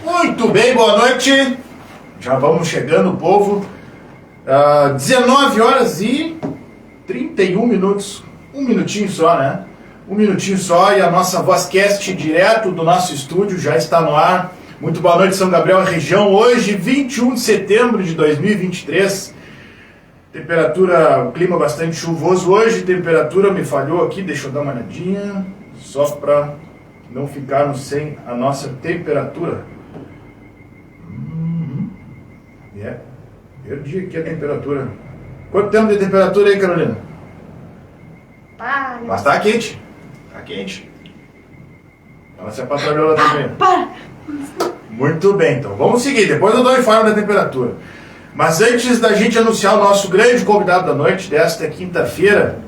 Muito bem, boa noite. Já vamos chegando, povo. 19 horas e 31 minutos. Um minutinho só, né? Um minutinho só e a nossa Vozcast direto do nosso estúdio já está no ar. Muito boa noite, São Gabriel e região. Hoje, 21 de setembro de 2023. Temperatura, o clima bastante chuvoso hoje. Temperatura me falhou aqui, deixa eu dar uma olhadinha. Só para não ficarmos sem a nossa temperatura. Perdi aqui a temperatura. Quanto tempo de temperatura aí, Carolina? Mas tá quente. Tá quente. Ela se apatrulhou também. Muito bem, então vamos seguir. Depois eu dou um informe da temperatura. Mas antes da gente anunciar o nosso grande convidado da noite, desta quinta-feira,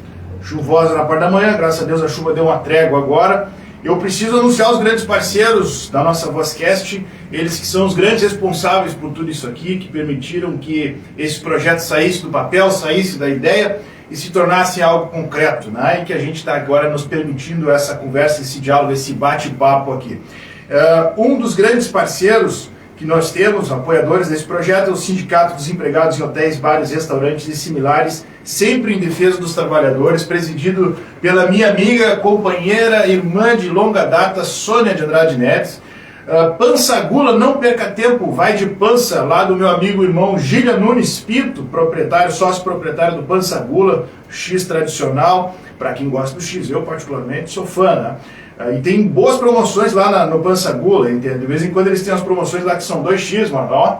chuvosa na parte da manhã, graças a Deus a chuva deu uma trégua agora. Eu preciso anunciar os grandes parceiros da nossa Vozcast, eles que são os grandes responsáveis por tudo isso aqui, que permitiram que esse projeto saísse do papel, saísse da ideia e se tornasse algo concreto, né? E que a gente está agora nos permitindo essa conversa, esse diálogo, esse bate-papo aqui. Um dos grandes parceiros que nós temos, apoiadores desse projeto, é o Sindicato dos Empregados em Hotéis, Bares, Restaurantes e similares, sempre em defesa dos trabalhadores, presidido pela minha amiga, companheira, irmã de longa data, Sônia de Andrade Neves. Pansagula, não perca tempo, vai de pança, lá do meu amigo irmão Gília Nunes Pinto, proprietário, sócio proprietário do Pansagula, X tradicional, para quem gosta do X, eu particularmente sou fã, né? E tem boas promoções lá no Pansagula, entende? De vez em quando eles têm as promoções lá que são 2x, mano, ó,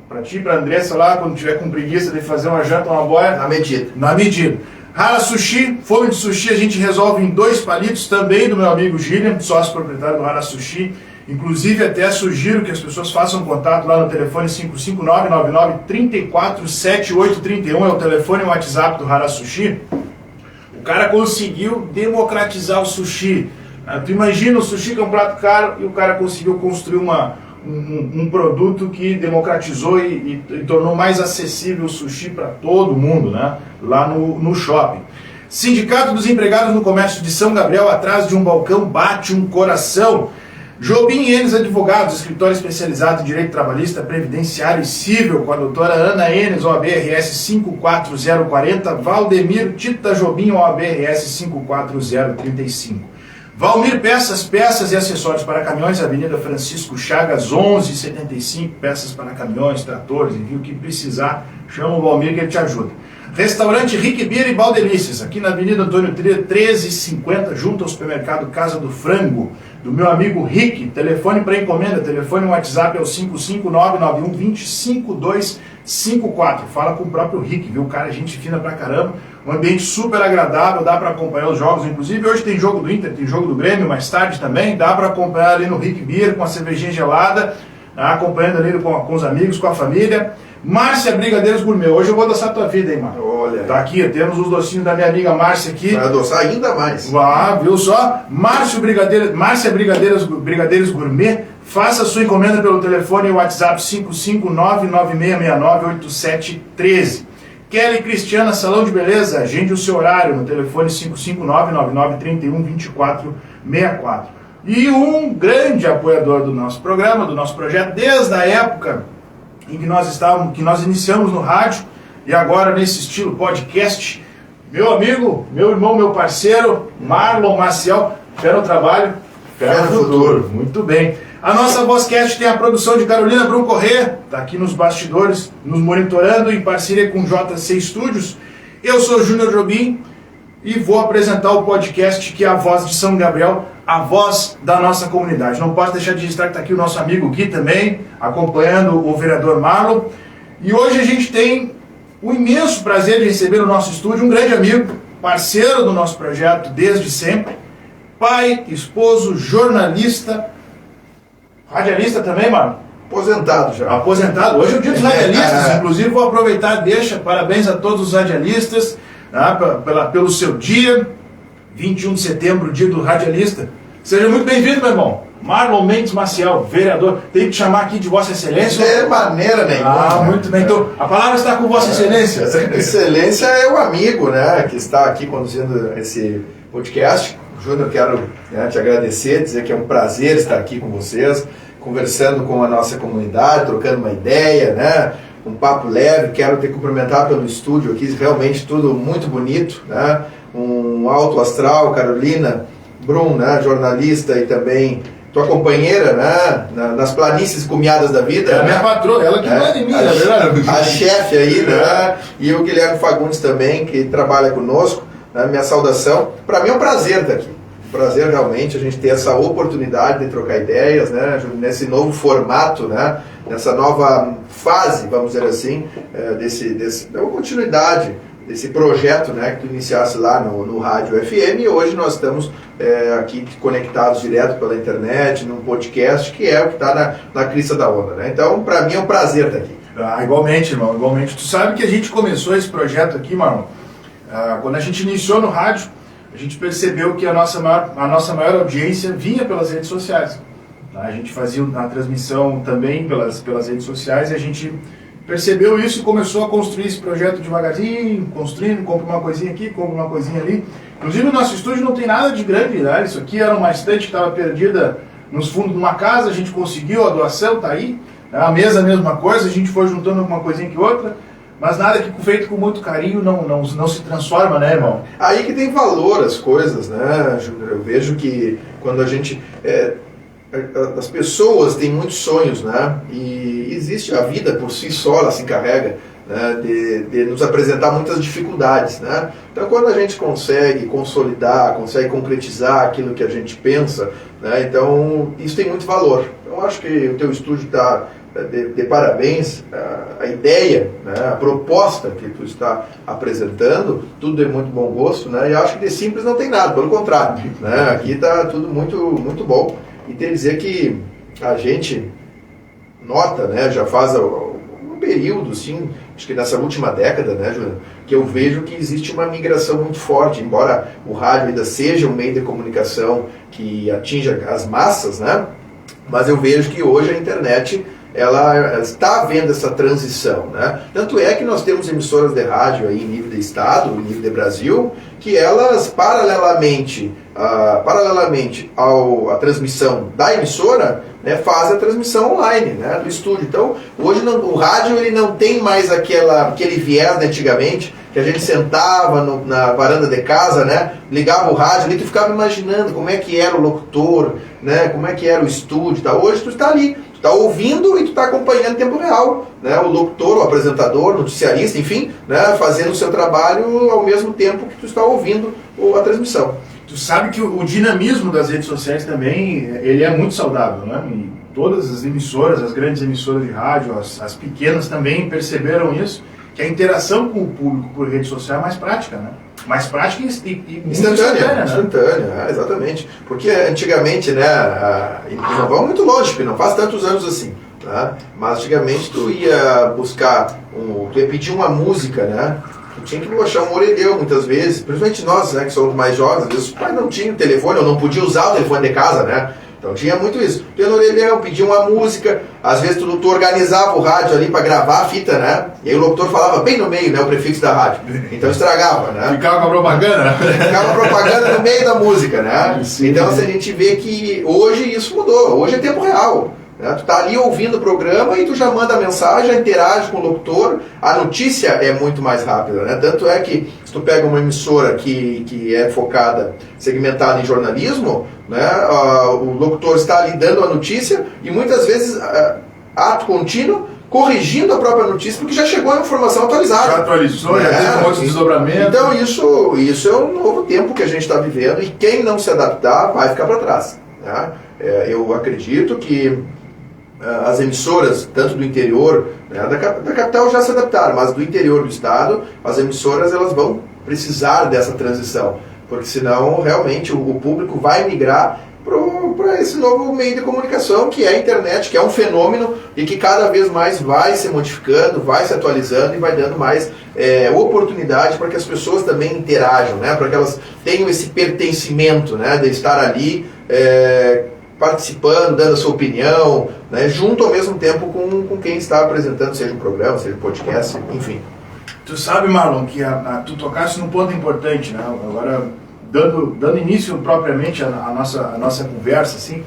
pra ti e pra Andressa lá, quando tiver com preguiça de fazer uma janta, uma boia. Na medida. Na medida. Hara Sushi, fome de sushi a gente resolve em 2 palitos, também do meu amigo Gilliam, sócio proprietário do Hara Sushi. Inclusive até sugiro que as pessoas façam contato lá no telefone 55999-347831, é o telefone e o WhatsApp do Hara Sushi. O cara conseguiu democratizar o sushi. Tu imagina o sushi que é um prato caro e o cara conseguiu construir um produto que democratizou e tornou mais acessível o sushi para todo mundo, né? Lá no shopping. Sindicato dos Empregados no Comércio de São Gabriel, atrás de um balcão bate um coração. Jobim Enes Advogados, escritório especializado em Direito Trabalhista, Previdenciário e Cível, com a doutora Ana Enes, OAB-RS 54040, Valdemir Tita Jobim, OAB-RS 54035. Valmir Peças e acessórios para caminhões, Avenida Francisco Chagas, 1175, peças para caminhões, tratores, enfim, o que precisar, chama o Valmir que ele te ajuda. Restaurante Rick Beer e Baldelícias, aqui na Avenida Antônio Trilha, 1350, junto ao supermercado Casa do Frango, do meu amigo Rick. Telefone para encomenda, telefone no WhatsApp é o 55991205254. Fala com o próprio Rick, viu? O cara é gente fina pra caramba, um ambiente super agradável, dá para acompanhar os jogos, inclusive hoje tem jogo do Inter, tem jogo do Grêmio, mais tarde também, dá para acompanhar ali no Rick Beer com a cervejinha gelada, acompanhando ali com os amigos, com a família. Márcia Brigadeiros Gourmet, hoje eu vou adoçar a tua vida, hein, mano? Olha. Tá aqui, temos os docinhos da minha amiga Márcia aqui. Vai adoçar ainda mais. Viu só? Márcia Brigadeiros Gourmet, faça a sua encomenda pelo telefone e WhatsApp 55996698713. Kelly Cristiana, Salão de Beleza, agende o seu horário no telefone 55999312464. E um grande apoiador do nosso programa, do nosso projeto, desde a época em que nós iniciamos no rádio e agora nesse estilo podcast, meu amigo, meu irmão, meu parceiro, Marlon Maciel, fé no trabalho, fé no futuro. Muito bem. A nossa Vozcast tem a produção de Carolina Brum Corrêa, está aqui nos bastidores, nos monitorando em parceria com JC Studios. Eu sou Júnior Jobim e vou apresentar o podcast que é a Voz de São Gabriel, a voz da nossa comunidade. Não posso deixar de registrar que está aqui o nosso amigo Gui também, acompanhando o vereador Marlon. E hoje a gente tem o imenso prazer de receber no nosso estúdio um grande amigo, parceiro do nosso projeto desde sempre, pai, esposo, jornalista, radialista também, Marlon? Aposentado já. Aposentado. Hoje é o dia dos radialistas, inclusive vou aproveitar, parabéns a todos os radialistas, pelo seu dia, 21 de setembro, dia do radialista. Seja muito bem-vindo, meu irmão. Marlon Mendes Maciel, vereador. Tem que te chamar aqui de Vossa Excelência? De maneira nenhuma. Muito bem. Então, a palavra está com Vossa Excelência. Excelência é o amigo, né, que está aqui conduzindo esse podcast. Júnior, quero te agradecer, dizer que é um prazer estar aqui com vocês, conversando com a nossa comunidade, trocando uma ideia, né? Um papo leve. Quero te cumprimentar pelo estúdio aqui, realmente tudo muito bonito, né? Um alto astral, Carolina Brum, né? Jornalista e também tua companheira, né? Nas planícies cumiadas da vida. É a minha patroa, ela que manda em mim, na verdade. A chefe aí, né? E o Guilherme Fagundes também, que trabalha conosco, né? Minha saudação. Para mim é um prazer estar aqui. Prazer realmente a gente ter essa oportunidade de trocar ideias, né, nesse novo formato, né, nessa nova fase, vamos dizer assim, da continuidade desse projeto, né, que tu iniciasse lá no Rádio FM, e hoje nós estamos aqui conectados direto pela internet, num podcast, que é o que está na crista da onda, né? Então, para mim é um prazer estar aqui. Igualmente, irmão, igualmente. Tu sabe que a gente começou esse projeto aqui, Marlon, quando a gente iniciou no rádio, a gente percebeu que a nossa maior audiência vinha pelas redes sociais. A gente fazia a transmissão também pelas redes sociais e a gente percebeu isso e começou a construir esse projeto devagarzinho, construindo, compra uma coisinha aqui, compra uma coisinha ali. Inclusive o nosso estúdio não tem nada de grande, né? Isso aqui era uma estante que estava perdida nos fundos de uma casa, a gente conseguiu, a doação está aí. A mesa a mesma coisa, a gente foi juntando uma coisinha que outra. Mas nada que feito com muito carinho não se transforma, né, irmão? Aí que tem valor as coisas, né, Júnior? Eu vejo que quando a gente... as pessoas têm muitos sonhos, né? E existe a vida por si só, ela se encarrega, né, de nos apresentar muitas dificuldades, né? Então, quando a gente consegue consolidar, consegue concretizar aquilo que a gente pensa, né, então isso tem muito valor. Eu acho que o teu estúdio está... De parabéns, a ideia, né, a proposta que tu está apresentando, tudo de muito bom gosto, né, e acho que de simples não tem nada, pelo contrário, né, aqui está tudo muito, muito bom, e tem que dizer que a gente nota, né, já faz um período, sim, acho que nessa última década, né, Juliano, que eu vejo que existe uma migração muito forte, embora o rádio ainda seja um meio de comunicação que atinja as massas, né, mas eu vejo que hoje a internet ela está havendo essa transição, né? Tanto é que nós temos emissoras de rádio aí em nível de estado, em nível de Brasil, que elas paralelamente à transmissão da emissora, né, fazem a transmissão online, né, do estúdio. Então, hoje o rádio ele não tem mais aquele viés de antigamente, que a gente sentava na varanda de casa, né, ligava o rádio ali, tu ficava imaginando como é que era o locutor, né, como é que era o estúdio, tá? Hoje tu está ali, tu está ouvindo e tu está acompanhando em tempo real, né, o locutor, o apresentador, o noticiarista, enfim, né, fazendo o seu trabalho ao mesmo tempo que tu está ouvindo a transmissão. Tu sabe que o dinamismo das redes sociais também, ele é muito saudável, né? E todas as emissoras, as grandes emissoras de rádio, as pequenas também perceberam isso, que a interação com o público por rede social é mais prática, né? Mais prática e instantânea, né? Exatamente. Porque antigamente, né, não vamos muito longe, porque não faz tantos anos assim, né? Mas antigamente tu ia buscar, tu ia pedir uma música, né? Tu tinha que achar um orelhão muitas vezes, principalmente nós, né, que somos mais jovens, às vezes os pais não tinham telefone, ou não podiam usar o telefone de casa, né? Então tinha muito isso. Tu ia no orelhão, pedia uma música, às vezes tu organizava o rádio ali para gravar a fita, né? E aí o locutor falava bem no meio, né, o prefixo da rádio. Então estragava, né? Ficava com a propaganda? Ficava a propaganda no meio da música, né? Sim. Então se a gente vê que hoje isso mudou, hoje é tempo real. Tu está ali ouvindo o programa e tu já manda a mensagem, interage com o locutor, a notícia é muito mais rápida, né? Tanto é que se tu pega uma emissora que é focada, segmentada em jornalismo, né, o locutor está ali dando a notícia e muitas vezes ato contínuo, corrigindo a própria notícia, porque já chegou a informação atualizada. Já atualizou, já teve um outro desdobramento. Então isso é um novo tempo que a gente está vivendo e quem não se adaptar vai ficar para trás, né? Eu acredito que as emissoras, tanto do interior, né, da capital já se adaptaram, mas do interior do estado, as emissoras elas vão precisar dessa transição, porque senão realmente o público vai migrar para esse novo meio de comunicação que é a internet, que é um fenômeno e que cada vez mais vai se modificando, vai se atualizando e vai dando mais oportunidade para que as pessoas também interajam, né, para que elas tenham esse pertencimento, né, de estar ali participando, dando a sua opinião, né, junto ao mesmo tempo com quem está apresentando, seja um programa, seja um podcast, enfim. Tu sabe, Marlon, que tu tocaste num ponto importante, né? Agora, dando início propriamente à nossa conversa, assim,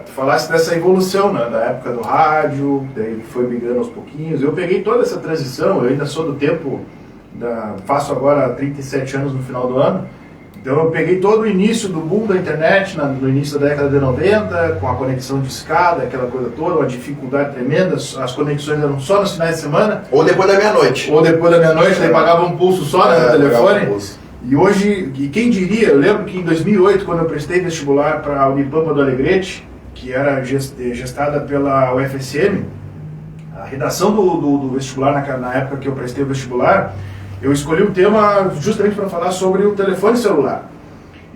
Tu falaste dessa evolução, né, da época do rádio, daí foi migrando aos pouquinhos. Eu peguei toda essa transição, eu ainda sou do tempo, faço agora 37 anos no final do ano, então eu peguei todo o início do boom da internet, no início da década de 90, com a conexão de escada, aquela coisa toda, uma dificuldade tremenda, as conexões eram só nos finais de semana. Ou depois da meia-noite. Daí pagava um pulso só, né, no telefone. E hoje, e quem diria, eu lembro que em 2008, quando eu prestei vestibular para a Unipampa do Alegrete, que era gestada pela UFSM, a redação do vestibular, na época que eu prestei o vestibular, eu escolhi um tema justamente para falar sobre o telefone celular.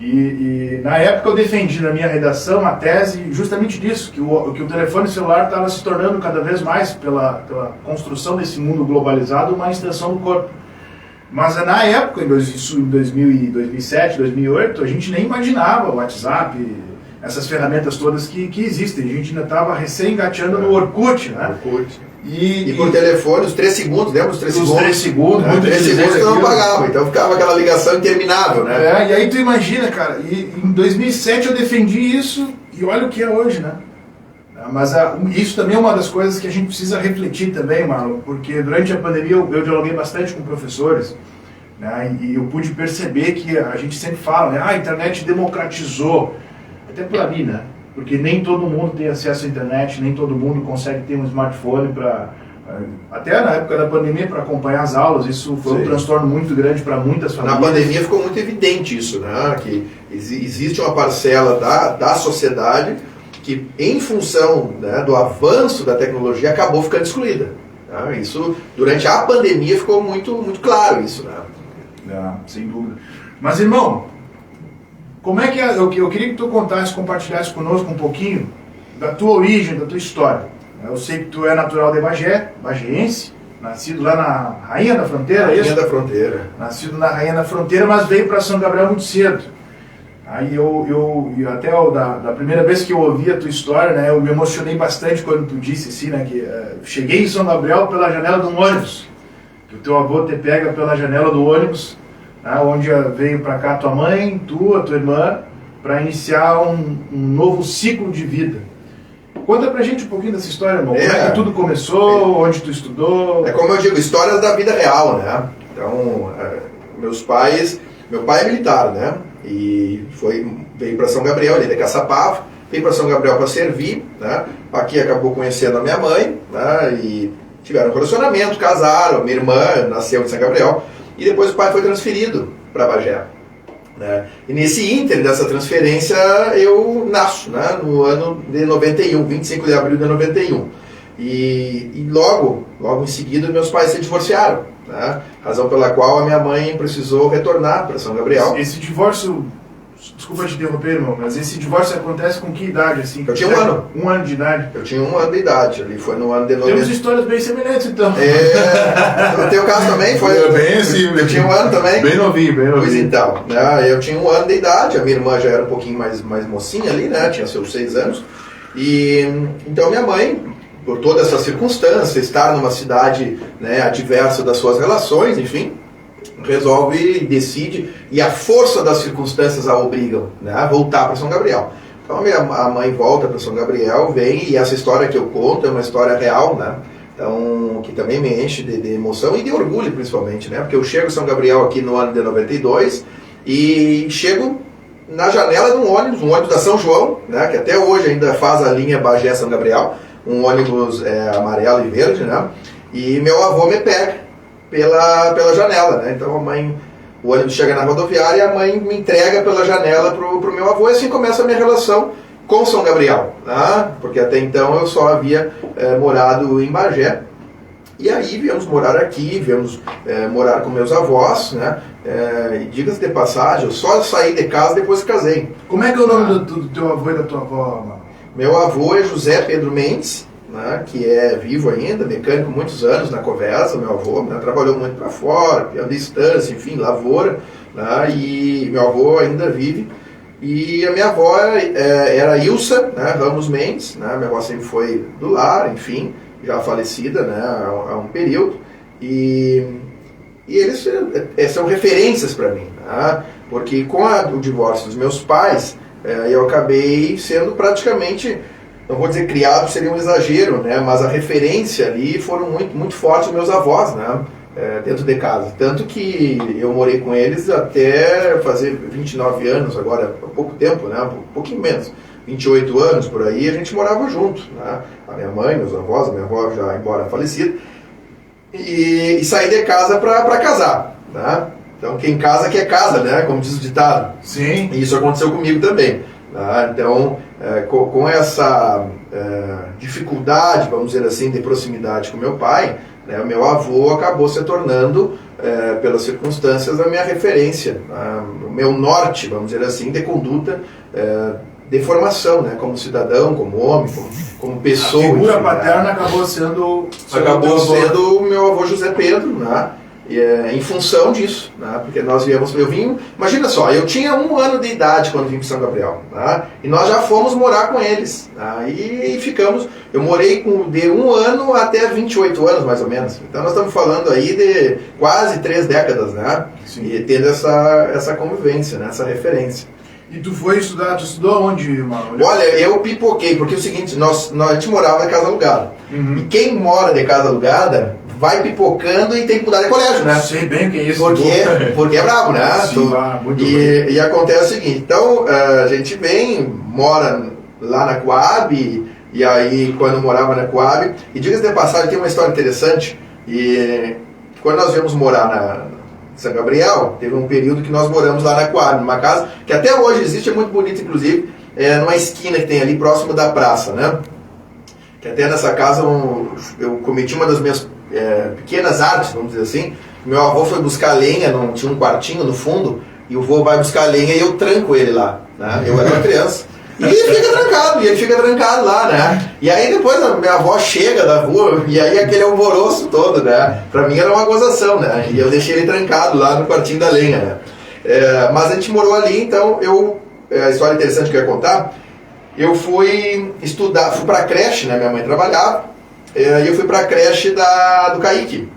E na época eu defendi na minha redação a tese justamente disso, que o telefone celular estava se tornando cada vez mais, pela construção desse mundo globalizado, uma extensão do corpo. Mas na época, em 2007, 2008, a gente nem imaginava o WhatsApp, essas ferramentas todas que existem. A gente ainda estava recém-engateando no Orkut, né? Orkut. E por telefone, os 3 segundos, lembra? Os 3 segundos? Os 3 segundos, muito 3 segundos eu não pagava, então ficava aquela ligação interminável, né? E aí tu imagina, cara, e em 2007 eu defendi isso, e olha o que é hoje, né? Mas isso também é uma das coisas que a gente precisa refletir também, Marlon, porque durante a pandemia eu dialoguei bastante com professores, né, e eu pude perceber que a gente sempre fala, né, a internet democratizou, até para mim, né, porque nem todo mundo tem acesso à internet, nem todo mundo consegue ter um smartphone até na época da pandemia, para acompanhar as aulas. Isso foi um transtorno muito grande para muitas famílias. Na pandemia ficou muito evidente isso, né, que existe uma parcela da sociedade que, em função, né, do avanço da tecnologia, acabou ficando excluída. Né? Isso, durante a pandemia, ficou muito, muito claro isso. Né? Sem dúvida. Mas, irmão, como é que eu queria que tu compartilhasse conosco um pouquinho da tua origem, da tua história. Eu sei que tu é natural de Bagé, bagiense, nascido lá na Rainha da Fronteira, é isso? Rainha da Fronteira. Nascido na Rainha da Fronteira, mas veio para São Gabriel muito cedo. Aí até da primeira vez que eu ouvi a tua história, né, eu me emocionei bastante quando tu disse assim, né, que cheguei em São Gabriel pela janela de um ônibus, que o teu avô te pega pela janela do ônibus, né, onde veio para cá tua mãe, a tua irmã, para iniciar um novo ciclo de vida. Conta pra gente um pouquinho dessa história, irmão. Como é que tudo começou, onde tu estudou? É como eu digo, histórias da vida real, né? Então, meu pai é militar, né? E veio para São Gabriel, ele é de Caçapava, veio para São Gabriel para servir, né? Aqui acabou conhecendo a minha mãe, né? E tiveram um relacionamento, casaram, minha irmã nasceu em São Gabriel, e depois o pai foi transferido para Bagé. Né? E nesse ínter dessa transferência eu nasço, né? No ano de 91, 25 de abril de 91. E logo em seguida meus pais se divorciaram. Né? Razão pela qual a minha mãe precisou retornar para São Gabriel. Esse divórcio, desculpa te interromper, irmão, mas esse divórcio acontece com que idade, assim? Eu tinha 1 ano. 1 ano de idade? Eu tinha 1 ano de idade, ali foi no ano de 90. Temos histórias bem semelhantes, então. No teu caso também foi? Bem assim. Eu tinha 1 ano também? Bem novinho, bem novinho. Pois então, né? Eu tinha 1 ano de idade, a minha irmã já era um pouquinho mais mocinha ali, né? Tinha seus 6 anos. E então minha mãe, por toda essa circunstância, estar numa cidade, né, adversa das suas relações, enfim, resolve e decide, e a força das circunstâncias a obrigam, né, a voltar para São Gabriel. Então a mãe volta para São Gabriel, vem, e essa história que eu conto é uma história real, né, então, que também me enche de emoção e de orgulho, principalmente, né, porque eu chego em São Gabriel aqui no ano de 92, e chego na janela de um ônibus da São João, né, que até hoje ainda faz a linha Bagé-São Gabriel, um ônibus amarelo e verde, né? E meu avô me pega pela janela, né? Então o ônibus chega na rodoviária e a mãe me entrega pela janela pro meu avô, e assim começa a minha relação com São Gabriel, né? Porque até então eu só havia morado em Bagé. E aí viemos morar aqui, viemos morar com meus avós, né? E diga-se de passagem, eu só saí de casa depois que casei. Como é que é o nome do teu avô e da tua avó, mano? Meu avô é José Pedro Mendes, né, que é vivo ainda, mecânico muitos anos na Covesa, meu avô, né, trabalhou muito para fora, pião de distância, enfim, lavoura, né, e meu avô ainda vive. E a minha avó era Ilsa, né, Ramos Mendes, né, minha avó sempre foi do lar, enfim, já falecida, né, há um período, e eles são referências para mim, né, porque com o divórcio dos meus pais, eu acabei sendo praticamente, não vou dizer criado, seria um exagero, né? Mas a referência ali foram muito, muito fortes os meus avós, né? Dentro de casa. Tanto que eu morei com eles até fazer 29 anos, agora há pouco tempo, né? Um pouquinho menos. 28 anos por aí, a gente morava junto, né? A minha mãe, meus avós, a minha avó já embora falecida, e saí de casa para casar, né? Então quem casa quer casa, né? Como diz o ditado. Sim. E isso aconteceu comigo também, né? Então, com essa dificuldade, vamos dizer assim, de proximidade com meu pai, né? O meu avô acabou se tornando, pelas circunstâncias, a minha referência, o meu norte, vamos dizer assim, de conduta, de formação, né? Como cidadão, como homem, como pessoa. A figura enfim, paterna né? acabou sendo o meu avô José Pedro, né? Em função disso, né? Porque nós imagina só, eu tinha 1 ano de idade quando vim para São Gabriel, né? E nós já fomos morar com eles, né? E ficamos, eu morei de 1 ano até 28 anos mais ou menos, então nós estamos falando aí de quase 3 décadas, né? Sim. E tendo essa convivência, né? Essa referência. E tu foi estudar, tu estudou onde, irmão? Olha, eu pipoquei, porque é o seguinte, a gente morava na casa alugada. Uhum. E quem mora de casa alugada vai pipocando e tem que mudar de colégio, né? Sei bem o que é isso. Porque é brabo, né? Sim, muito e acontece o seguinte, então a gente mora lá na Coab, e aí quando eu morava na Coab, e diga-se de passagem, tem uma história interessante, e quando nós viemos morar na São Gabriel, teve um período que nós moramos lá na Coab, numa casa que até hoje existe, é muito bonita, inclusive, numa esquina que tem ali próximo da praça, né? Que até nessa casa eu cometi uma das minhas pequenas artes, vamos dizer assim. Meu avô foi buscar lenha, tinha um quartinho no fundo, e o vô vai buscar lenha e eu tranco ele lá, né? Eu era uma criança. E ele fica trancado lá, né? E aí depois a minha avó chega da rua, e aí aquele alvoroço todo, né? Pra mim era uma gozação, né? E eu deixei ele trancado lá no quartinho da lenha, né? Mas a gente morou ali, então a história interessante que eu ia contar, eu fui estudar, fui pra creche, né? Minha mãe trabalhava, e eu fui pra creche do Kaique,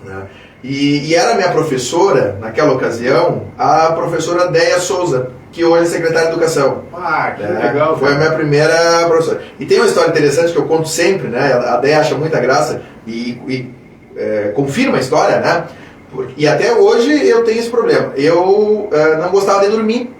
né? E era minha professora, naquela ocasião, a professora Déia Souza, que hoje é secretária de Educação. Ah, que legal. Foi a minha primeira professora. E tem uma história interessante que eu conto sempre, né? A Déia acha muita graça e confirma a história, né? E até hoje eu tenho esse problema. Eu não gostava de dormir.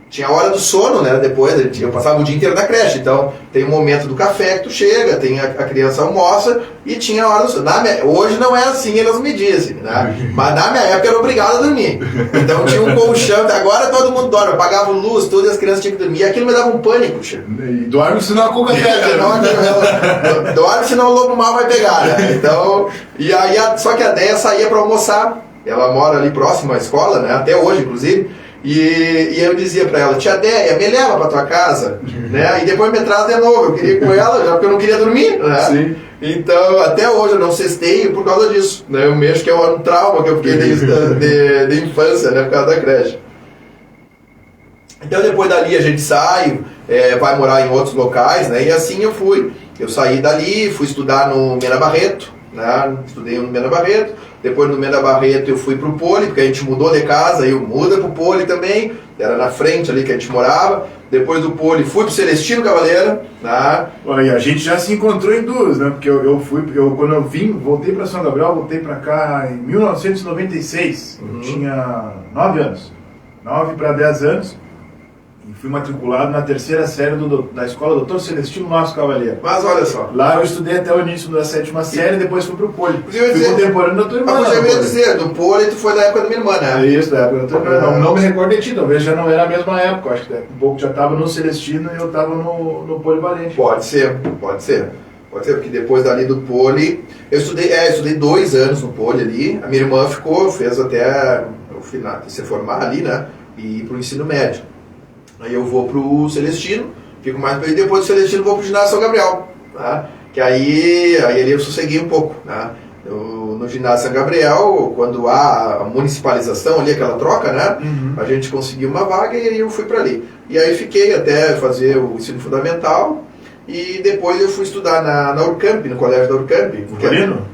Tinha a hora do sono, né? Depois eu passava o dia inteiro na creche. Então tem o momento do café que tu chega, tem a criança almoça e tinha a hora do sono. Hoje não é assim, elas me dizem, né? Mas na minha época eu era obrigado a dormir. Então tinha um colchão, agora todo mundo dorme. Eu pagava luz, tudo, e as crianças tinham que dormir. E aquilo me dava um pânico, chefe. E dorme senão a cuca pega. Dorme senão o lobo mal vai pegar, né? Então, e aí, só que a Déia saía para almoçar. Ela mora ali próximo à escola, né? Até hoje, inclusive. E eu dizia pra ela, tia Déia, me leva pra tua casa, né? E depois me traz de novo. Eu queria ir com ela, já porque eu não queria dormir, né? Sim. Então, até hoje eu não cesteio por causa disso, né? Eu acho que é um trauma que eu fiquei de infância, né? Por causa da creche. Então, depois dali a gente sai, vai morar em outros locais, né? E assim eu fui. Eu saí dali, fui estudar no Mena Barreto, né? Estudei no Mena Barreto. Depois no Mena Barreto eu fui pro Poli, porque a gente mudou de casa, eu muda pro Poli também, era na frente ali que a gente morava. Depois do Poli fui pro Celestino Cavaleira, né? E a gente já se encontrou em duas, né? Porque quando eu voltei para São Gabriel, voltei para cá em 1996. Eu tinha 9 anos, 9 para 10 anos. E fui matriculado na 3ª série da escola Dr. Celestino Nosso Cavaleiro. Mas olha só. Lá eu estudei até o início da 7ª série, depois fui pro Poli. Fui contemporâneo da tua irmã. Mas eu ia dizer, do Poli tu foi da época da minha irmã, né? Isso, da época da tua irmã. Não me recordo de ti, talvez já não era a mesma época. Acho que um pouco já estava no Celestino e eu estava no Polivalente. Pode ser, porque depois dali do Poli, eu estudei 2 anos no Poli ali. A minha irmã fez até o final, se formar ali, né? E ir pro ensino médio. Aí eu vou pro Celestino, fico mais pra ele, depois do Celestino vou pro ginásio São Gabriel, tá? Que aí ali eu sosseguei um pouco, né? No ginásio São Gabriel, quando há a municipalização ali, aquela troca, né? A gente conseguiu uma vaga e aí eu fui pra ali. E aí fiquei até fazer o ensino fundamental e depois eu fui estudar na Urcamp, no colégio da Urcamp. Florino?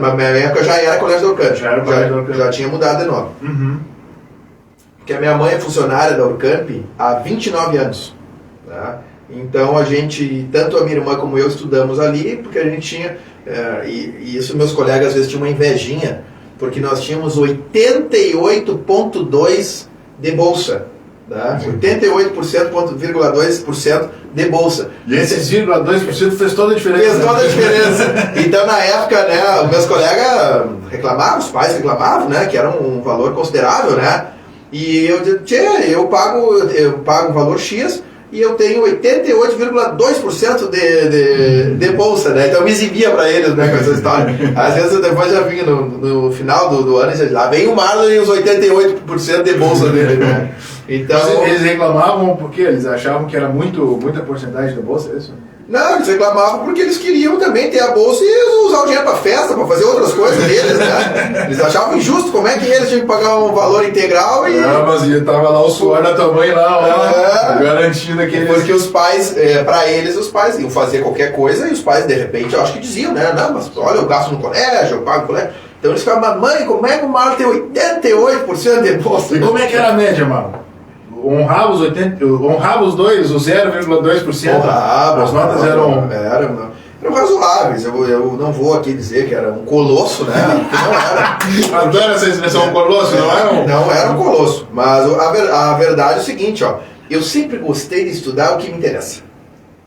Na minha época já era colégio da Urcamp. Já era colégio da Urcamp. Já tinha mudado de nome. Uhum. porque a minha mãe é funcionária da Urcamp há 29 anos. Tá? Então a gente, tanto a minha irmã como eu, estudamos ali, porque a gente tinha, e isso meus colegas às vezes tinham uma invejinha, porque nós tínhamos 88,2% de bolsa. Tá? 88,2% de bolsa. E esses 0,2% fez toda a diferença. Fez toda a diferença. Então, na época, né, os meus colegas reclamavam, os pais reclamavam, né, que era um valor considerável, né? E eu disse, eu pago um valor X e eu tenho 88,2% de bolsa, né? Então eu me exibia para eles, né, com essa história. Às vezes eu depois já vinha no final do ano, lá vem o Marlon e os 88% de bolsa dele, né? Então, mas eles reclamavam porque eles achavam que era muita porcentagem da bolsa, é isso? Não, eles reclamavam porque eles queriam também ter a bolsa e usar o dinheiro para festa, para fazer outras coisas deles, né? Eles achavam injusto, como é que eles tinham que pagar um valor integral e... Não, mas tava lá o suor da tua mãe lá, ó, garantindo que eles... Porque os pais, para eles, os pais iam fazer qualquer coisa e os pais, de repente, eu acho que diziam, né? Não, mas olha, eu gasto no colégio, eu pago no colégio. Então eles ficavam, mãe, como é que o Marlon tem 88% de bolsa? E como é que era a média, Marlon? Honrava os dois, o 0,2%. Honrava, as notas eram razoáveis. Eu não vou aqui dizer que era um colosso, né? Porque não era. Adoro essa expressão, colosso, não era um... Não era um colosso. Mas a verdade é o seguinte, ó. Eu sempre gostei de estudar o que me interessa.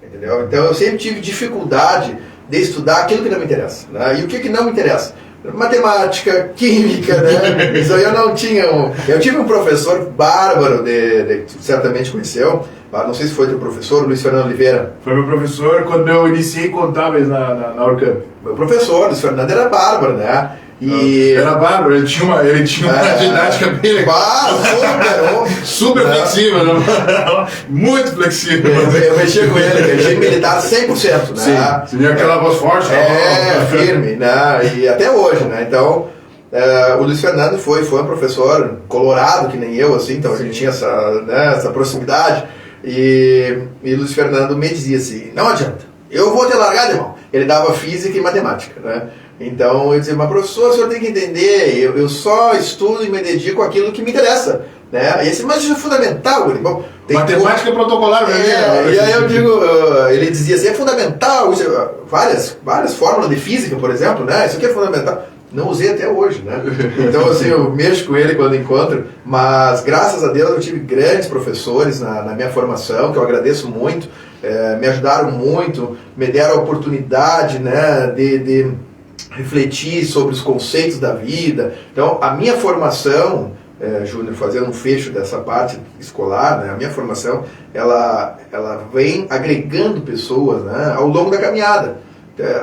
Entendeu? Então eu sempre tive dificuldade de estudar aquilo que não me interessa. Né? E o que não me interessa? Matemática, química, né? Isso aí eu não tinha. Eu tive um professor bárbaro, que certamente conheceu, não sei se foi teu professor, Luiz Fernando Oliveira. Foi meu professor quando eu iniciei contábeis na Urcamp. Meu professor, Luiz Fernando, era bárbaro, né? Era bárbaro, ele tinha uma didática bem legal. Super flexível, né? Muito flexível. Eu mexia com ele, ele tinha militar 100%, né? Sim, tinha aquela voz forte. Firme, né? E até hoje, né? Então, o Luiz Fernando foi um professor colorado, que nem eu, assim, então a gente tinha essa proximidade. E Luiz Fernando me dizia assim, não adianta, eu vou te largar, irmão. Ele dava física e matemática, né? Então eu dizia, mas professor, o senhor tem que entender, eu só estudo e me dedico àquilo que me interessa, né? E esse, mas isso é fundamental, irmão. Matemática protocolar, né? E aí eu digo, ele dizia assim, é fundamental, várias fórmulas de física, por exemplo, né? Isso aqui é fundamental. Não usei até hoje, né? Então, assim, eu mexo com ele quando encontro, mas graças a Deus eu tive grandes professores na minha formação, que eu agradeço muito, me ajudaram muito, me deram a oportunidade, né, de refletir sobre os conceitos da vida. Então, a minha formação, Júnior, fazendo um fecho dessa parte escolar, né, a minha formação, ela vem agregando pessoas, né, ao longo da caminhada.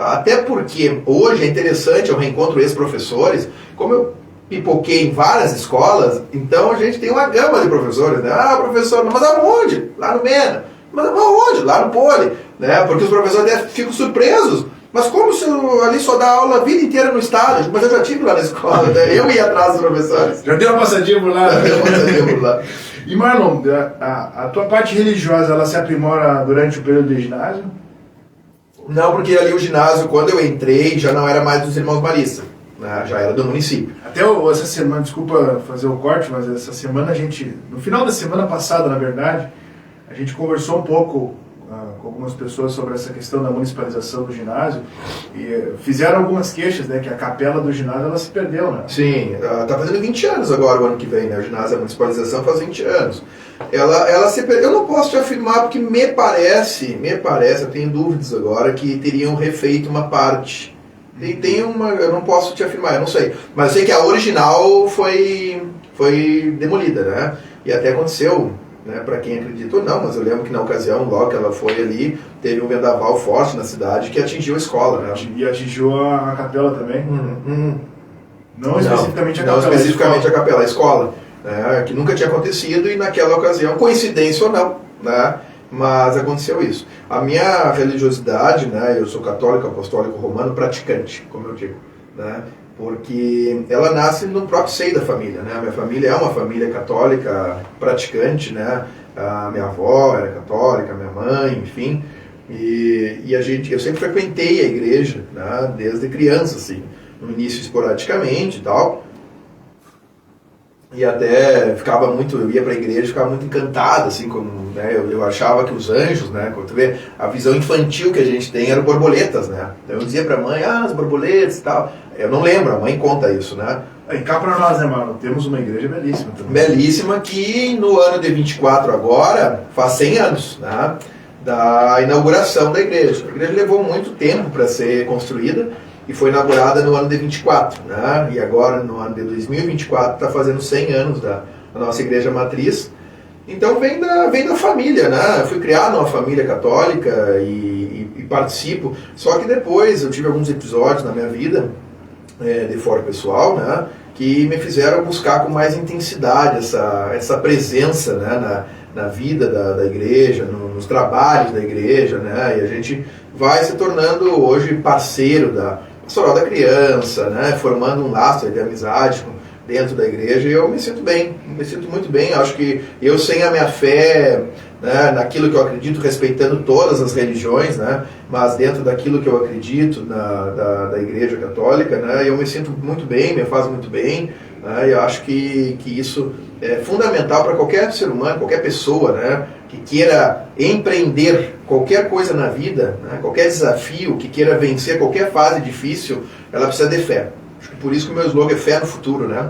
Até porque hoje é interessante, eu reencontro ex-professores, como eu pipoquei em várias escolas, então a gente tem uma gama de professores, né? Ah, professor, mas aonde? Lá no MENA. Mas aonde? Lá no Poli. Né? Porque os professores até ficam surpresos. Mas como se eu ali só dá aula a vida inteira no estado? Mas eu já estive lá na escola, né? Eu ia atrás dos professores. Já deu uma passadinha por lá. Já deu uma passadinha por lá. E Marlon, a tua parte religiosa, ela se aprimora durante o período de ginásio? Não, porque ali o ginásio, quando eu entrei, já não era mais dos Irmãos Maristas, né? Já era do município. Até essa semana, desculpa fazer o corte, mas essa semana no final da semana passada, na verdade, a gente conversou um pouco com algumas pessoas sobre essa questão da municipalização do ginásio e fizeram algumas queixas, né, que a capela do ginásio ela se perdeu, né? Sim, está fazendo 20 anos agora, o ano que vem, né? O ginásio, a municipalização faz 20 anos. Ela se perdeu, eu não posso te afirmar porque me parece, eu tenho dúvidas agora, que teriam refeito uma parte. Eu não posso te afirmar, eu não sei. Mas eu sei que a original foi demolida, né? E até aconteceu, né, para quem acredita ou não, mas eu lembro que na ocasião, logo que ela foi ali, teve um vendaval forte na cidade que atingiu a escola, né? E atingiu a capela também? Não especificamente a capela. Não especificamente a capela, a escola, né, que nunca tinha acontecido e naquela ocasião, coincidência ou não, né, mas aconteceu isso. A minha religiosidade, né, eu sou católico, apostólico romano, praticante, como eu digo, né, porque ela nasce no próprio seio da família, né? A minha família é uma família católica praticante, né? A minha avó era católica, a minha mãe, enfim, e eu sempre frequentei a igreja, né? Desde criança, assim, no início esporadicamente e tal, e até eu ia para a igreja, ficava muito encantado, assim, como, né, eu achava que os anjos, né, quando tu vê, a visão infantil que a gente tem eram borboletas, né, então eu dizia para a mãe, as borboletas e tal, eu não lembro, a mãe conta isso, né. E cá para nós, né, mano, temos uma igreja belíssima também. Belíssima, que no ano de 24 agora, faz 100 anos, né, da inauguração da igreja. A igreja levou muito tempo para ser construída, e foi inaugurada no ano de 24, né? E agora, no ano de 2024, está fazendo 100 anos da nossa igreja matriz. Então vem da família, né? Eu fui criado numa família católica e participo. Só que depois eu tive alguns episódios na minha vida, de fora pessoal, né? Que me fizeram buscar com mais intensidade essa presença, né? Na vida da igreja, nos trabalhos da igreja, né? E a gente vai se tornando hoje parceiro da pastoral da criança, né, formando um laço de amizade dentro da igreja, e eu me sinto bem, me sinto muito bem. Acho que eu, sem a minha fé, né, naquilo que eu acredito, respeitando todas as religiões, né, mas dentro daquilo que eu acredito da igreja católica, né, eu me sinto muito bem, me faz muito bem, né, e acho que isso é fundamental para qualquer ser humano, qualquer pessoa, né, que queira empreender qualquer coisa na vida, né, qualquer desafio, que queira vencer qualquer fase difícil, ela precisa de fé. Acho que por isso que o meu slogan é fé no futuro, né?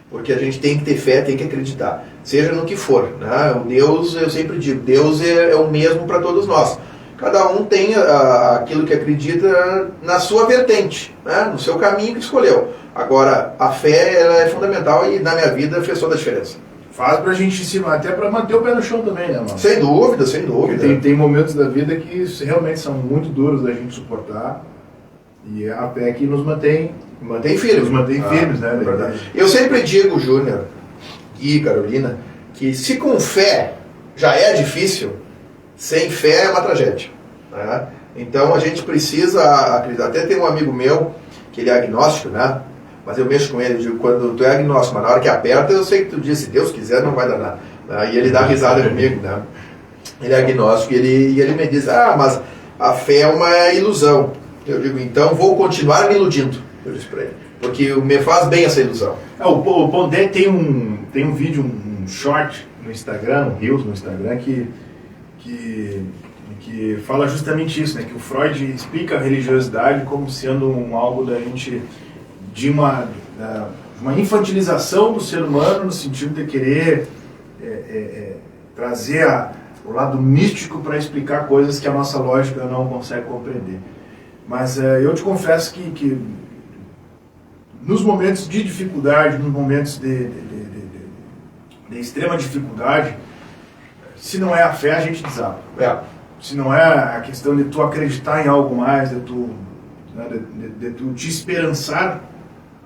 Porque a gente tem que ter fé, tem que acreditar, seja no que for, né? O Deus, eu sempre digo, Deus é o mesmo para todos nós. Cada um tem aquilo que acredita na sua vertente, né? No seu caminho que escolheu. Agora, a fé ela é fundamental e na minha vida fez toda a diferença. Faz pra gente ensinar, até pra manter o pé no chão também, né, mano? Sem dúvida, sem dúvida. Tem momentos da vida que realmente são muito duros da gente suportar, e é a fé que nos mantém firmes. Nos mantém firmes, né? É verdade. Eu sempre digo, Júnior, Gui, Carolina, que se com fé já é difícil, sem fé é uma tragédia, né? Então a gente precisa acreditar. Até tem um amigo meu, que ele é agnóstico, né? Mas eu mexo com ele, eu digo, quando tu é agnóstico, mas na hora que aperta, eu sei que tu diz, se Deus quiser, não vai dar nada. E ele dá risada comigo, né? Ele é agnóstico e ele me diz, mas a fé é uma ilusão. Eu digo, então vou continuar me iludindo, eu disse pra ele, porque me faz bem essa ilusão. O Pondé tem um vídeo, um short no Instagram, um Reels no Instagram, que fala justamente isso, né? Que o Freud explica a religiosidade como sendo algo da gente, de uma infantilização do ser humano, no sentido de querer trazer o lado místico para explicar coisas que a nossa lógica não consegue compreender. Mas eu te confesso que nos momentos de dificuldade, nos momentos de extrema dificuldade, se não é a fé, a gente desaba. Se não é a questão de tu acreditar em algo mais, de tu te esperançar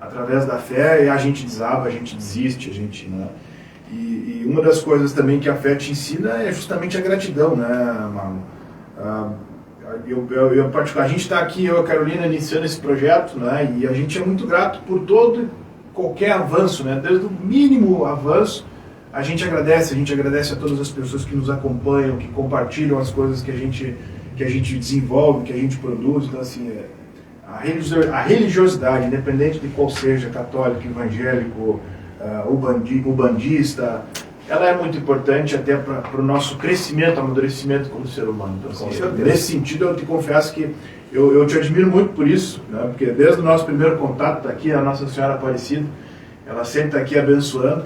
através da fé, a gente desaba, a gente desiste, né? E uma das coisas também que a fé te ensina é justamente a gratidão, né, Marlon? A gente está aqui, eu e a Carolina, iniciando esse projeto, né, e a gente é muito grato por todo e qualquer avanço, né, desde o mínimo avanço, a gente agradece a todas as pessoas que nos acompanham, que compartilham as coisas que a gente desenvolve, que a gente produz. Então, assim, a religiosidade, independente de qual seja, católico, evangélico, ubandista, ela é muito importante até para o nosso crescimento, amadurecimento como ser humano. Então, assim, nesse sentido, eu te confesso que eu te admiro muito por isso, né? Porque desde o nosso primeiro contato está aqui a Nossa Senhora Aparecida, ela sempre está aqui abençoando.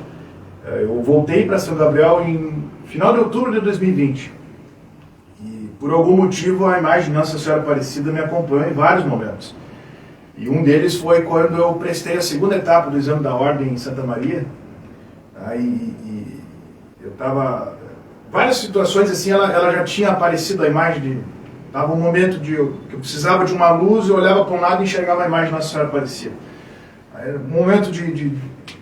Eu voltei para São Gabriel em final de outubro de 2020 e por algum motivo a imagem de Nossa Senhora Aparecida me acompanhou em vários momentos. E um deles foi quando eu prestei a segunda etapa do exame da ordem em Santa Maria. Aí eu estava... Várias situações assim, ela já tinha aparecido a imagem de... Estava um momento que eu precisava de uma luz, eu olhava para um lado e enxergava a imagem de Nossa Senhora Aparecida. Aí, um momento de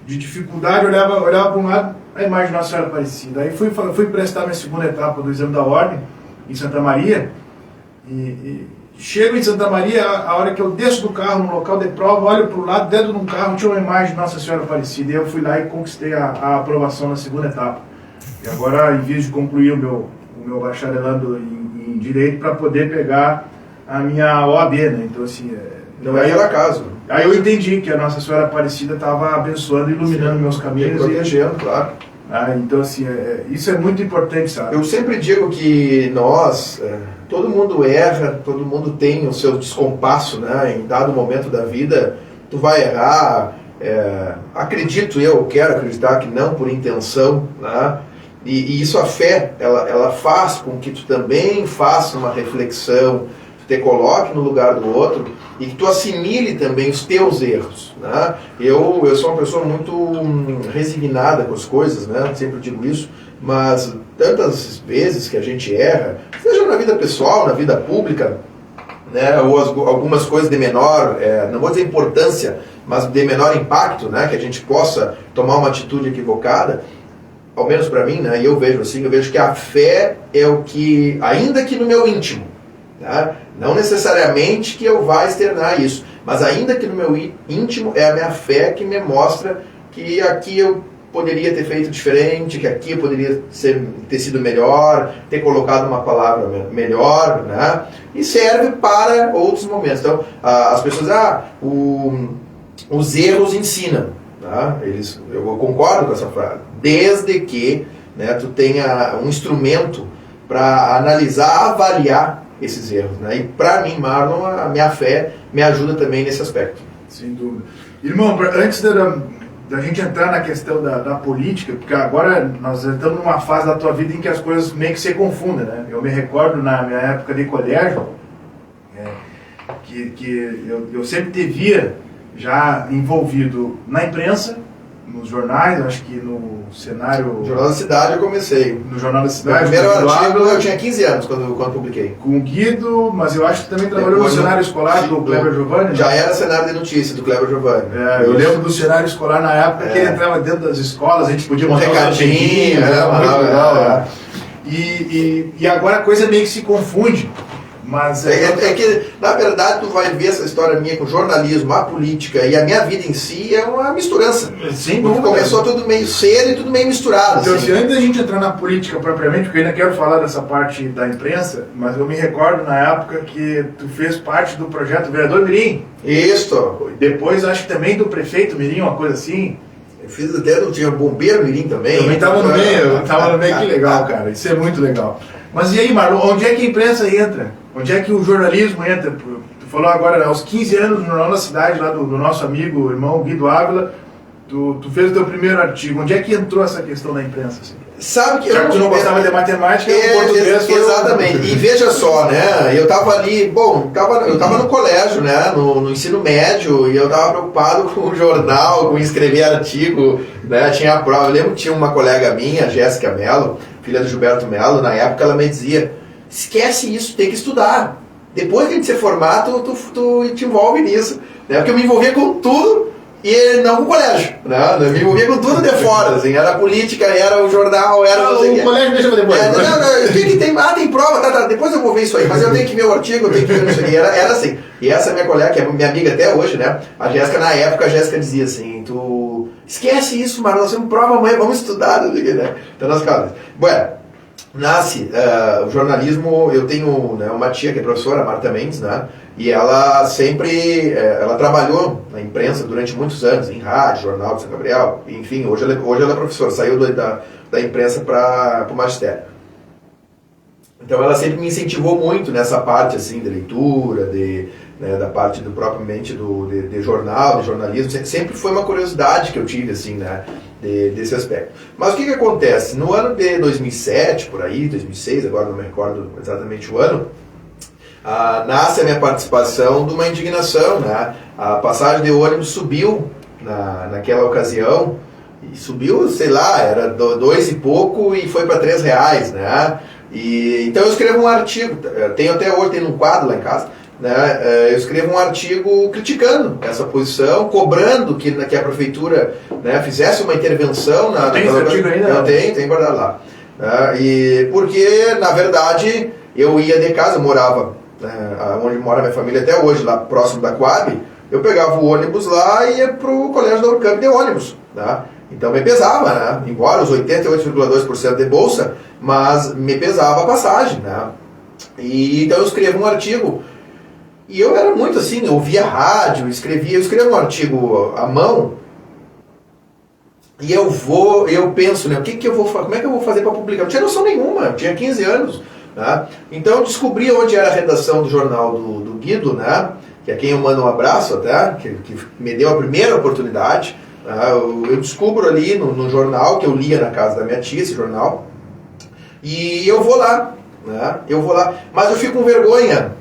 dificuldade, eu olhava para um lado, a imagem de Nossa Senhora Aparecida. Aí fui prestar minha segunda etapa do exame da ordem em Santa Maria e chego em Santa Maria, a hora que eu desço do carro no local de prova, olho para o lado, dentro de um carro tinha uma imagem de Nossa Senhora Aparecida. E eu fui lá e conquistei a aprovação na segunda etapa. E agora, em vez de concluir o meu bacharelado em Direito, para poder pegar a minha OAB, né? Então, assim, Não é por acaso. Aí eu entendi que a Nossa Senhora Aparecida estava abençoando e iluminando meus caminhos. E protegendo, claro. Então, assim, isso é muito importante, sabe? Eu sempre digo que nós, todo mundo erra, todo mundo tem o seu descompasso, né? Em dado momento da vida, tu vai errar. Acredito eu, quero acreditar que não por intenção, né? E isso a fé, ela faz com que tu também faça uma reflexão, tu te coloque no lugar do outro e que tu assimile também os teus erros, né? Eu sou uma pessoa muito resignada com as coisas, né? Sempre digo isso, mas tantas vezes que a gente erra, seja na vida pessoal, na vida pública, né? Ou algumas coisas de menor, não vou dizer importância, mas de menor impacto, né? Que a gente possa tomar uma atitude equivocada, ao menos para mim, né? E eu vejo assim, eu vejo que a fé é o que, ainda que no meu íntimo, tá? Não necessariamente que eu vá externar isso, mas ainda que no meu íntimo é a minha fé que me mostra que aqui eu poderia ter feito diferente, que aqui eu poderia ter sido melhor, ter colocado uma palavra melhor, né? E serve para outros momentos. Então, as pessoas, os erros ensinam. Tá? Eu concordo com essa frase. Desde que, né, tu tenha um instrumento para analisar, avaliar esses erros, né? E para mim, Marlon, a minha fé me ajuda também nesse aspecto. Sem dúvida. Irmão, antes da gente entrar na questão da política, porque agora nós estamos numa fase da tua vida em que as coisas meio que se confundem, né? Eu me recordo na minha época de colégio, que eu sempre te via já envolvido na imprensa, nos jornais, acho que no cenário... No Jornal da Cidade eu comecei. No Jornal da Cidade. O primeiro artigo eu tinha 15 anos quando publiquei. Com o Guido, mas eu acho que também trabalhou no cenário escolar do Kleber Giovanni. Já era cenário de notícia do Kleber Giovanni. Eu lembro do cenário escolar na época que ele entrava dentro das escolas, a gente podia um recadinho, muito legal. E agora a coisa meio que se confunde. Mas é que, na verdade, tu vai ver essa história minha com jornalismo, a política e a minha vida em si é uma misturança. Sem dúvida. Começou tudo meio cedo e tudo meio misturado. Então, assim. Antes da gente entrar na política propriamente, porque eu ainda quero falar dessa parte da imprensa, mas eu me recordo na época que tu fez parte do projeto Vereador Mirim. Isso. Depois, acho que também do prefeito Mirim, uma coisa assim. Eu fiz até, não tinha bombeiro Mirim também. Eu também estava no meio, que legal, cara. Isso é muito legal. Mas e aí, Marlon, onde é que a imprensa entra? Onde é que o jornalismo entra? Tu falou agora, aos 15 anos, no Jornal da Cidade, lá do nosso amigo, irmão Guido Ávila, tu fez o teu primeiro artigo. Onde é que entrou essa questão da imprensa? Assim? Sabe que já que tu não gostava de matemática, português... Exatamente. E veja só, né? Eu estava ali, eu estava no colégio, né? No ensino médio, e eu estava preocupado com o jornal, com escrever artigo, né? Tinha a prova. Eu lembro que tinha uma colega minha, Jéssica Mello, filha do Gilberto Mello, na época ela me dizia: esquece isso, tem que estudar. Depois que a gente se formar, tu te envolve nisso. Né? Porque eu me envolvia com tudo e não com o colégio. Né? Eu me envolvia com tudo de fora. Assim. Era a política, era o jornal, era... o colégio deixa pra depois. O que tem? Tem prova, tá, depois eu vou ver isso aí. Mas eu tenho que ver o artigo, eu tenho que ver isso aí. Era assim. E essa minha colega, que é minha amiga até hoje, né? A Jéssica, na época, a Jéssica dizia assim: tu esquece isso, Marlon, nós temos prova amanhã, vamos estudar. Né? Então nós ficamos. Bueno, nasce o jornalismo. Eu tenho, né, uma tia que é professora, Marta Mendes, né, e ela sempre ela trabalhou na imprensa durante muitos anos, em rádio, jornal de São Gabriel, enfim, hoje ela é professora, saiu da imprensa para o magistério. Então ela sempre me incentivou muito nessa parte assim, de leitura, da parte propriamente de jornal, de jornalismo. Sempre foi uma curiosidade que eu tive assim, né, desse aspecto. Mas o que acontece? No ano de 2007, por aí, 2006, agora não me recordo exatamente o ano, nasce a minha participação de uma indignação, né? A passagem de ônibus subiu naquela ocasião, e subiu, sei lá, era 2 e pouco e foi para R$3, né? Então eu escrevo um artigo, tenho até hoje, tem um quadro lá em casa, né? Eu escrevo um artigo criticando essa posição, cobrando que a prefeitura, né, fizesse uma intervenção. Tem esse artigo ainda? Eu tenho guardado lá. E porque, na verdade, eu ia de casa, eu morava onde mora minha família até hoje, lá próximo da Coab, eu pegava o ônibus lá e ia pro colégio da Unicamp de ônibus, né? Então me pesava, né? Embora os 88,2% de bolsa, mas me pesava a passagem, né? E então eu escrevo um artigo E eu era muito assim, eu ouvia rádio, eu escrevia um artigo à mão, e eu penso, né, como é que eu vou fazer para publicar? Não tinha noção nenhuma, eu tinha 15 anos. Né? Então eu descobri onde era a redação do jornal do Guido, né, que é quem eu mando um abraço até, que me deu a primeira oportunidade. Eu descubro ali no jornal, que eu lia na casa da minha tia, esse jornal, e eu vou lá, né? Mas eu fico com vergonha.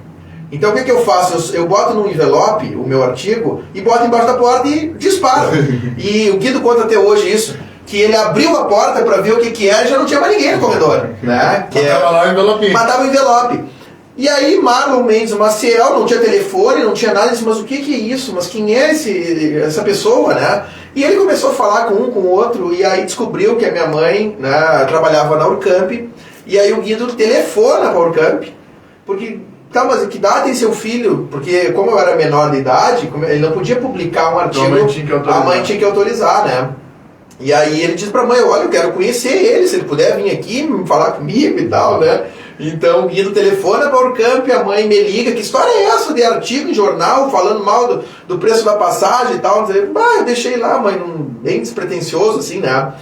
Então o que eu faço? Eu boto num envelope o meu artigo e boto embaixo da porta e disparo. E o Guido conta até hoje isso, que ele abriu a porta para ver o que era e já não tinha mais ninguém no corredor. Né? Mandava lá o envelope. Mandava o envelope. E aí Marlon Mendes Maciel, não tinha telefone, não tinha nada, disse, mas o que é isso? Mas quem é essa pessoa, né? E ele começou a falar com um, com o outro, e aí descobriu que a minha mãe, né, trabalhava na Urcamp, e aí o Guido telefona para a Urcamp, porque, tá, mas que idade tem seu filho? Porque como eu era menor de idade, ele não podia publicar um artigo, a mãe tinha que autorizar, né? E aí ele diz pra mãe, olha, eu quero conhecer ele, se ele puder vir aqui falar comigo e tal, né? Então o Guido telefona para o Urcamp, a mãe me liga, que história é essa de artigo em jornal, falando mal do preço da passagem e tal? Eu deixei lá, mãe, bem despretensioso assim, né?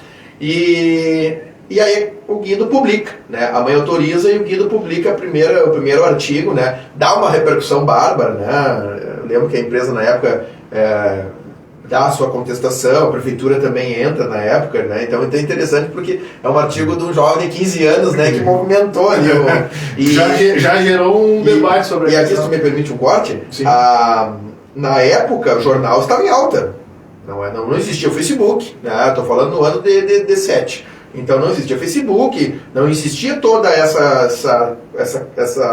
E aí o Guido publica, né? A mãe autoriza e o Guido publica o primeiro artigo, né? Dá uma repercussão bárbara, né? Eu lembro que a empresa na época dá a sua contestação, a prefeitura também entra na época, né? Então é interessante porque é um artigo de um jovem de 15 anos, né, que movimentou ali. Já gerou um debate sobre isso. E aqui, se tu me permite um corte, Sim. Na época o jornal estava em alta. Não existia o Facebook, né? Estou falando no ano de 7. Então não existia Facebook, não existia toda essa...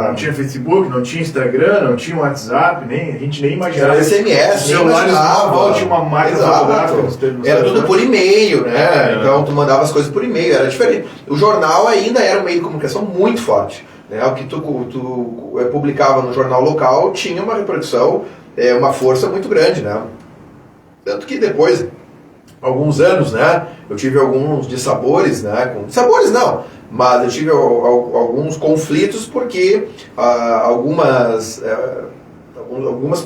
Não tinha Facebook, não tinha Instagram, não tinha WhatsApp, a gente nem imaginava. Era SMS, nem imaginava. Tinha uma máquina fotográfica. Era tudo por e-mail, né? Então tu mandava as coisas por e-mail, era diferente. O jornal ainda era um meio de comunicação muito forte. Né? O que tu publicava no jornal local tinha uma repercussão, uma força muito grande, né? Tanto que depois, alguns anos, né, eu tive alguns dissabores, né, dissabores não, mas eu tive alguns conflitos porque algumas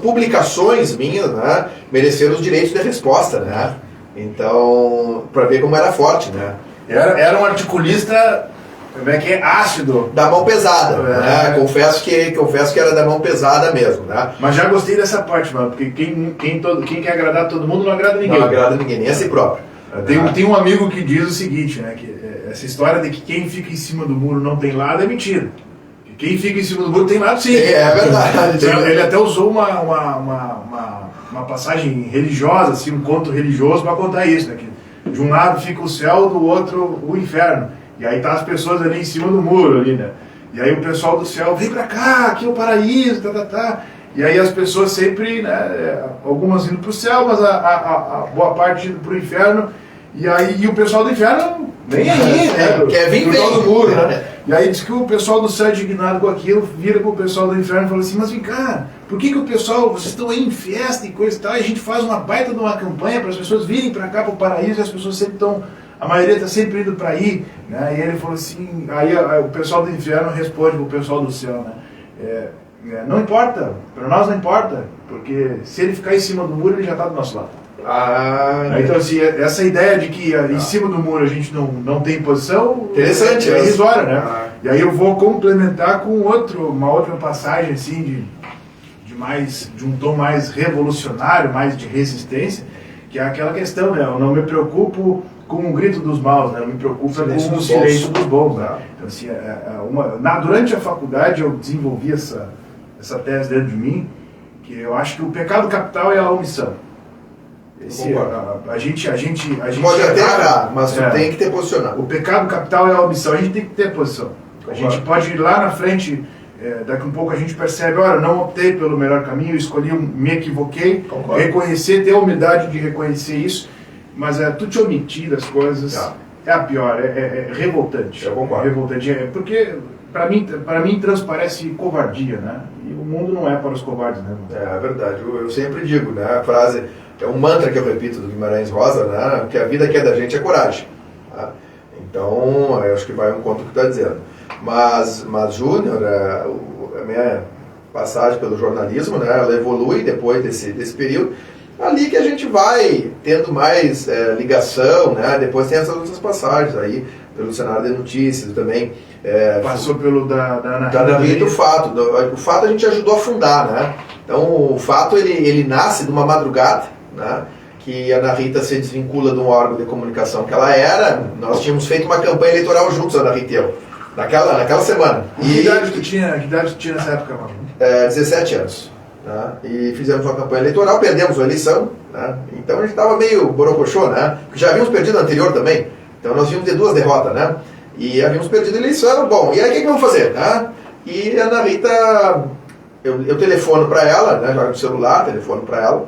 publicações minhas, né, mereceram os direitos de resposta, né, então, para ver como era forte, né. Era um articulista, como é que é, ácido. Da mão pesada, né, confesso que era da mão pesada mesmo, né. Mas já gostei dessa parte, mano, porque quem quer agradar todo mundo não agrada ninguém. Não agrada ninguém, nem a si próprio. Tem um amigo que diz o seguinte, né, que essa história de que quem fica em cima do muro não tem lado é mentira. Que quem fica em cima do muro tem lado sim. É verdade. Ele até usou uma passagem religiosa, assim, um conto religioso para contar isso, né, que de um lado fica o céu, do outro o inferno. E aí tá as pessoas ali em cima do muro, ali, né? E aí o pessoal do céu, vem pra cá, aqui é o paraíso, E aí as pessoas sempre, né, algumas indo pro céu, mas a boa parte indo pro inferno. E o pessoal do inferno, nem aí, né? Quer vir bem. Do muro, né? E aí diz que o pessoal do céu, indignado com aquilo, vira pro pessoal do inferno e fala assim, mas vem cá, por que o pessoal, vocês estão aí em festa e coisa e tal, e a gente faz uma baita de uma campanha para as pessoas virem pra cá, pro paraíso, e as pessoas sempre estão... A maioria está sempre indo para aí, né? E ele falou assim, aí o pessoal do inferno responde para o pessoal do céu, né? Não importa, para nós não importa, porque se ele ficar em cima do muro, ele já está do nosso lado. Então assim, essa ideia de que em cima do muro a gente não tem posição, interessante, é irrisória, né? E aí eu vou complementar com uma outra passagem assim de um tom mais revolucionário, mais de resistência, que é aquela questão, né? Eu não me preocupo com o grito dos maus, né? Eu me preocupo com o silêncio dos bons, né? Então, assim, durante a faculdade eu desenvolvi essa tese dentro de mim, que eu acho que o pecado capital é a omissão. A gente pode até errar, mas tu tem que ter posicionado. O pecado capital é a omissão, a gente tem que ter posição. A gente pode ir lá na frente, daqui a um pouco a gente percebe, olha, não optei pelo melhor caminho, escolhi, me equivoquei, reconhecer, ter a humildade de reconhecer isso. Mas tu te omitir das coisas é a pior, é revoltante. Eu concordo. Revoltante, porque para mim transparece covardia, né? E o mundo não é para os covardes, né? É verdade, eu sempre digo, né? A frase, é um mantra que eu repito do Guimarães Rosa, né? Que a vida que é da gente é coragem. Tá? Então, eu acho que vai um conto que está dizendo. Mas Júnior, passagem pelo jornalismo, né? Ela evolui depois desse período. Ali que a gente vai tendo mais ligação, né? Depois tem essas outras passagens aí, pelo cenário de notícias também. Passou pelo da Ana Rita, o Fato. O Fato a gente ajudou a fundar, né? Então o Fato ele nasce de uma madrugada, né? Que a Ana Rita se desvincula de um órgão de comunicação que ela era. Nós tínhamos feito uma campanha eleitoral juntos, a Ana Rita e eu, naquela semana. Que idade tu tinha nessa época, mano? 17 anos. Né? E fizemos uma campanha eleitoral, perdemos a eleição, né? Então a gente estava meio borocochô, né? Porque já havíamos perdido a anterior também. Então nós vimos de 2 derrotas, né? E havíamos perdido a eleição. Bom, e aí o que vamos fazer? Né? E a Ana Rita, eu telefono para ela, né? Jogo no celular, telefono para ela,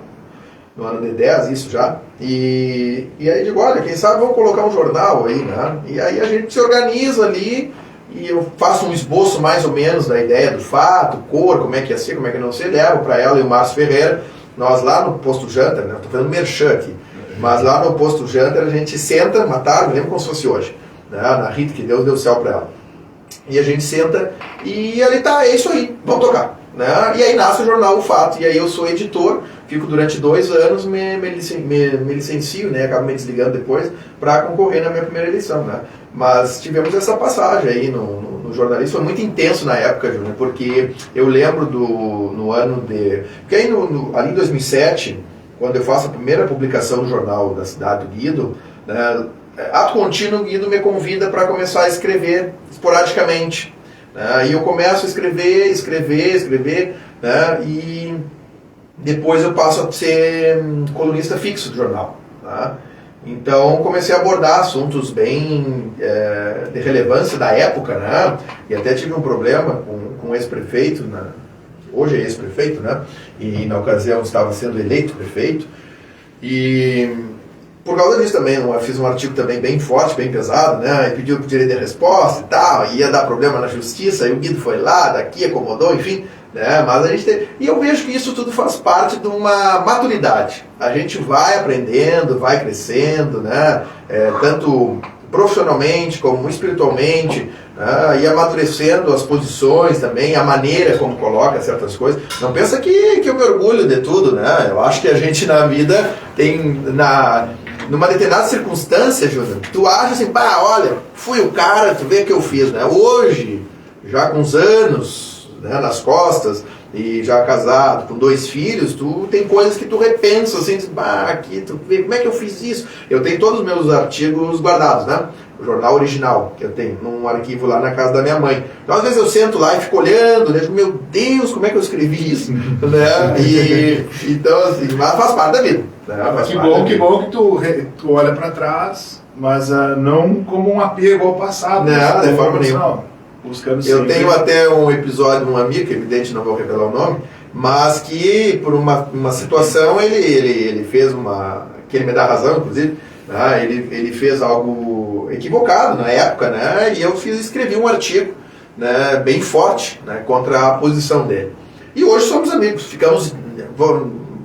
no ano de 10, isso já. E aí digo, olha, quem sabe vamos colocar um jornal aí, né? E aí a gente se organiza ali, e eu faço um esboço mais ou menos da ideia do fato, cor, como é que ia ser, como é que não ser, levo para ela e o Márcio Ferreira. Nós lá no Posto Jantar, né? Estou fazendo merchan aqui, mas lá no Posto Jantar a gente senta, uma tarde, lembro como se fosse hoje, né? Na Rita, que Deus deu o céu para ela. E a gente senta e ali tá, é isso aí, vamos tocar. Né? E aí nasce o jornal O Fato, e aí eu sou editor, fico durante 2 anos, me licencio, né? Acabo me desligando depois para concorrer na minha primeira eleição. Né? Mas tivemos essa passagem aí no jornalismo, foi muito intenso na época, Júnior, porque eu lembro no ano de... Porque aí ali em 2007, quando eu faço a primeira publicação do jornal da cidade do Guido, né, ato contínuo, o Guido me convida para começar a escrever esporadicamente. E eu começo a escrever, né? E depois eu passo a ser colunista fixo do jornal. Né? Então comecei a abordar assuntos bem de relevância da época, né? E até tive um problema com o ex-prefeito, né? Hoje é ex-prefeito, né? E na ocasião estava sendo eleito prefeito. E por causa disso também, eu fiz um artigo também bem forte, bem pesado, né? E pediu por direito de resposta e tal, ia dar problema na justiça, e o Guido foi lá, daqui, acomodou, enfim, né? Mas a gente tem... E eu vejo que isso tudo faz parte de uma maturidade. A gente vai aprendendo, vai crescendo, né? Tanto profissionalmente como espiritualmente, né? E amadurecendo as posições também, a maneira como coloca certas coisas. Não pensa que eu me orgulho de tudo, né? Eu acho que a gente na vida tem... Numa determinada circunstância, Júnior, tu acha assim, pá, olha, fui o cara, tu vê o que eu fiz, né? Hoje, já com uns anos, né, nas costas, e já casado, com 2 filhos, tu tem coisas que tu repensa, assim, pá, aqui, tu vê, como é que eu fiz isso? Eu tenho todos os meus artigos guardados, né? O jornal original, que eu tenho num arquivo lá na casa da minha mãe. Então, às vezes eu sento lá e fico olhando, né? Meu Deus, como é que eu escrevi isso? Né? Então, assim, mas faz parte da vida. Que bom que tu olha para trás, mas não como um apego ao passado. Não, de forma nenhuma. Buscando eu tenho até um episódio de um amigo, que evidente não vou revelar o nome, mas que por uma situação ele fez que ele me dá razão, inclusive, né? Ele fez algo equivocado na época, né? E eu escrevi um artigo, né, bem forte, né, contra a posição dele. E hoje somos amigos, ficamos...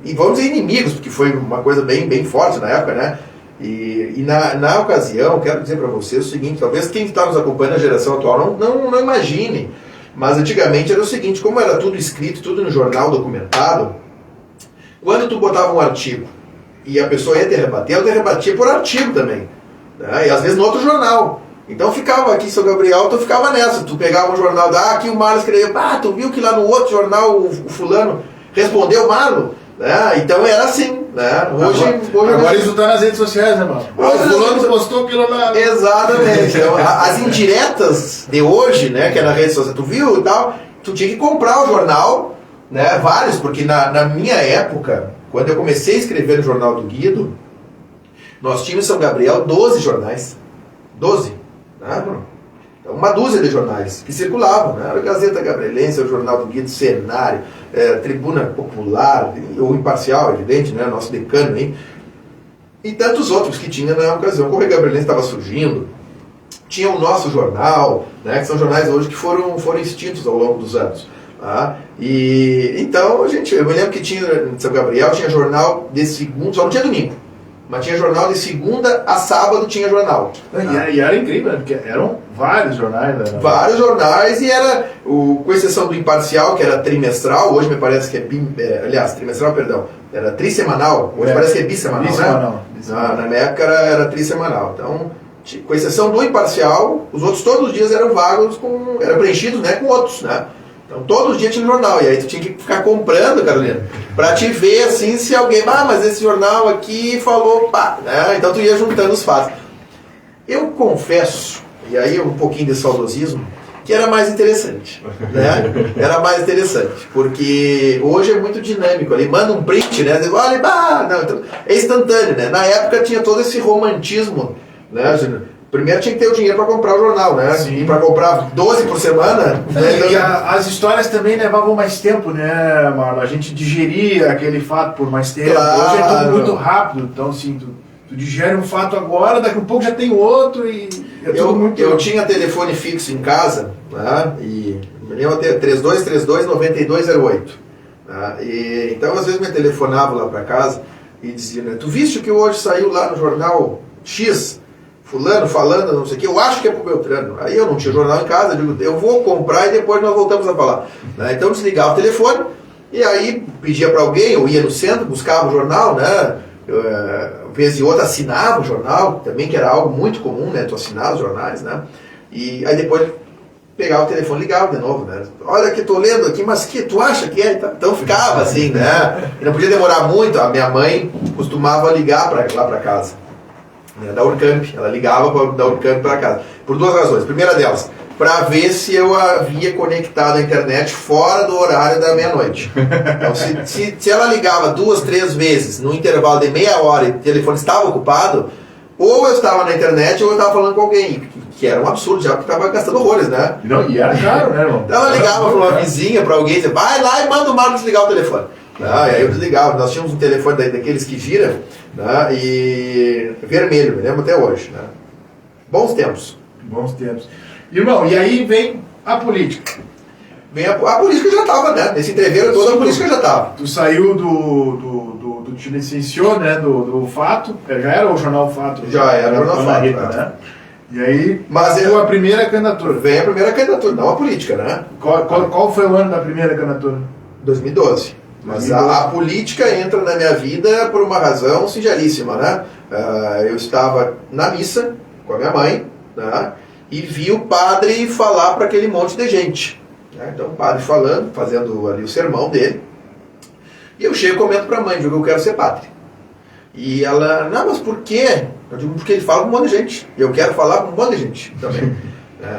E vamos dizer inimigos, porque foi uma coisa bem, bem forte na época, né? E na ocasião, quero dizer para vocês o seguinte, talvez quem está nos acompanhando na geração atual não imagine, mas antigamente era o seguinte, como era tudo escrito, tudo no jornal documentado, quando tu botava um artigo e a pessoa ia te rebater, ela te rebatia por artigo também, né? E às vezes no outro jornal. Então ficava aqui em São Gabriel, tu ficava nessa, tu pegava um jornal, aqui o Marlon escreveu, tu viu que lá no outro jornal o fulano respondeu o Marlon? Né? Então era assim, né? Hoje agora isso está nas redes sociais, né, mano? O fulano postou aquilo lá. Exatamente. Então, as indiretas de hoje, né, que é na rede social, tu viu e tal, tu tinha que comprar o jornal, né? Vários, porque na minha época, quando eu comecei a escrever no Jornal do Guido, nós tínhamos em São Gabriel 12 jornais. 12. Né? Uma dúzia de jornais que circulavam, né? A Gazeta Gabrielense, o Jornal do Guido, Cenário, Tribuna Popular, o Imparcial, evidente, né? Nosso decano aí, e tantos outros que tinha na ocasião. O Correio Gabrielense estava surgindo, tinha o Nosso Jornal, né? Que são jornais hoje que foram extintos ao longo dos anos. Tá? E então eu me lembro que tinha em São Gabriel, tinha jornal de segundo, só não tinha domingo, Mas tinha jornal de segunda a sábado, tinha jornal. E era incrível, né? Porque eram vários jornais. Né? Vários jornais, e era, com exceção do Imparcial, que era trimestral, hoje me parece que é trimestral, perdão, era trissemanal, hoje parece que é bissemanal, né? Na minha época era trissemanal. Então, com exceção do Imparcial, os outros todos os dias eram vagos, eram preenchidos, né, com outros, né? Então todos os dias tinha jornal, e aí tu tinha que ficar comprando, Carolina, pra te ver assim se alguém, mas esse jornal aqui falou, pá, né? Então tu ia juntando os fatos. Eu confesso, e aí um pouquinho de saudosismo, que era mais interessante, né? Era mais interessante, porque hoje é muito dinâmico, ali manda um print, né? Olha, então, é instantâneo, né? Na época tinha todo esse romantismo, né? Primeiro tinha que ter o dinheiro para comprar o jornal, né? Sim. E para comprar 12 por semana. Né? E as histórias também levavam mais tempo, né, Marlon? A gente digeria aquele fato por mais tempo. Claro. Hoje é tudo muito rápido. Então, assim, tu digere um fato agora, daqui a pouco já tem outro e é tudo muito... Eu tinha telefone fixo em casa, né? E me lembro até 3232-9208. Né? E então, às vezes, me telefonava lá para casa e dizia, né? Tu viste que hoje saiu lá no jornal X... fulano falando, não sei o que, eu acho que é pro Beltrano. Aí eu não tinha jornal em casa, eu digo, eu vou comprar e depois nós voltamos a falar. Né? Então eu desligava o telefone e aí pedia para alguém, eu ia no centro, buscava o jornal, né? Vez e outra assinava o jornal, também que era algo muito comum, né? Tu assinar os jornais, né? E aí depois pegava o telefone e ligava de novo, né? Olha que tô lendo aqui, mas que tu acha que é? Então ficava assim, né? E não podia demorar muito, a minha mãe costumava ligar lá para casa. Da Urcamp, ela ligava da Urcamp para casa, por duas razões. Primeira delas, para ver se eu havia conectado a internet fora do horário da meia-noite. Então, se ela ligava 2, 3 vezes no intervalo de meia hora e o telefone estava ocupado, ou eu estava na internet ou eu estava falando com alguém, que era um absurdo já, porque estava gastando horrores, né? E era caro, né, irmão? Então ela ligava para uma vizinha, para alguém, dizia, vai lá e manda o Marcos desligar o telefone. E aí eu desligava, nós tínhamos um telefone daqueles que gira, né, e vermelho, me lembro até hoje. Né? Bons tempos. Bons tempos. Irmão, e aí vem a política. A política já estava, né? Nesse entreveiro todo a política já estava. Tu saiu tu te licenciou, né, do Fato, já era o Jornal Fato. Já era o Jornal Fato, né? E aí, a primeira candidatura. Vem a primeira candidatura, não a política, né? Qual foi o ano da primeira candidatura? 2012. Mas a política entra na minha vida por uma razão singelíssima, né? Eu estava na missa com a minha mãe, né? E vi o padre falar para aquele monte de gente. Né? Então o padre falando, fazendo ali o sermão dele. E eu chego e comento para a mãe, digo, eu quero ser padre. E ela, não, mas por quê? Eu digo, porque ele fala com um monte de gente. E eu quero falar com um monte de gente também.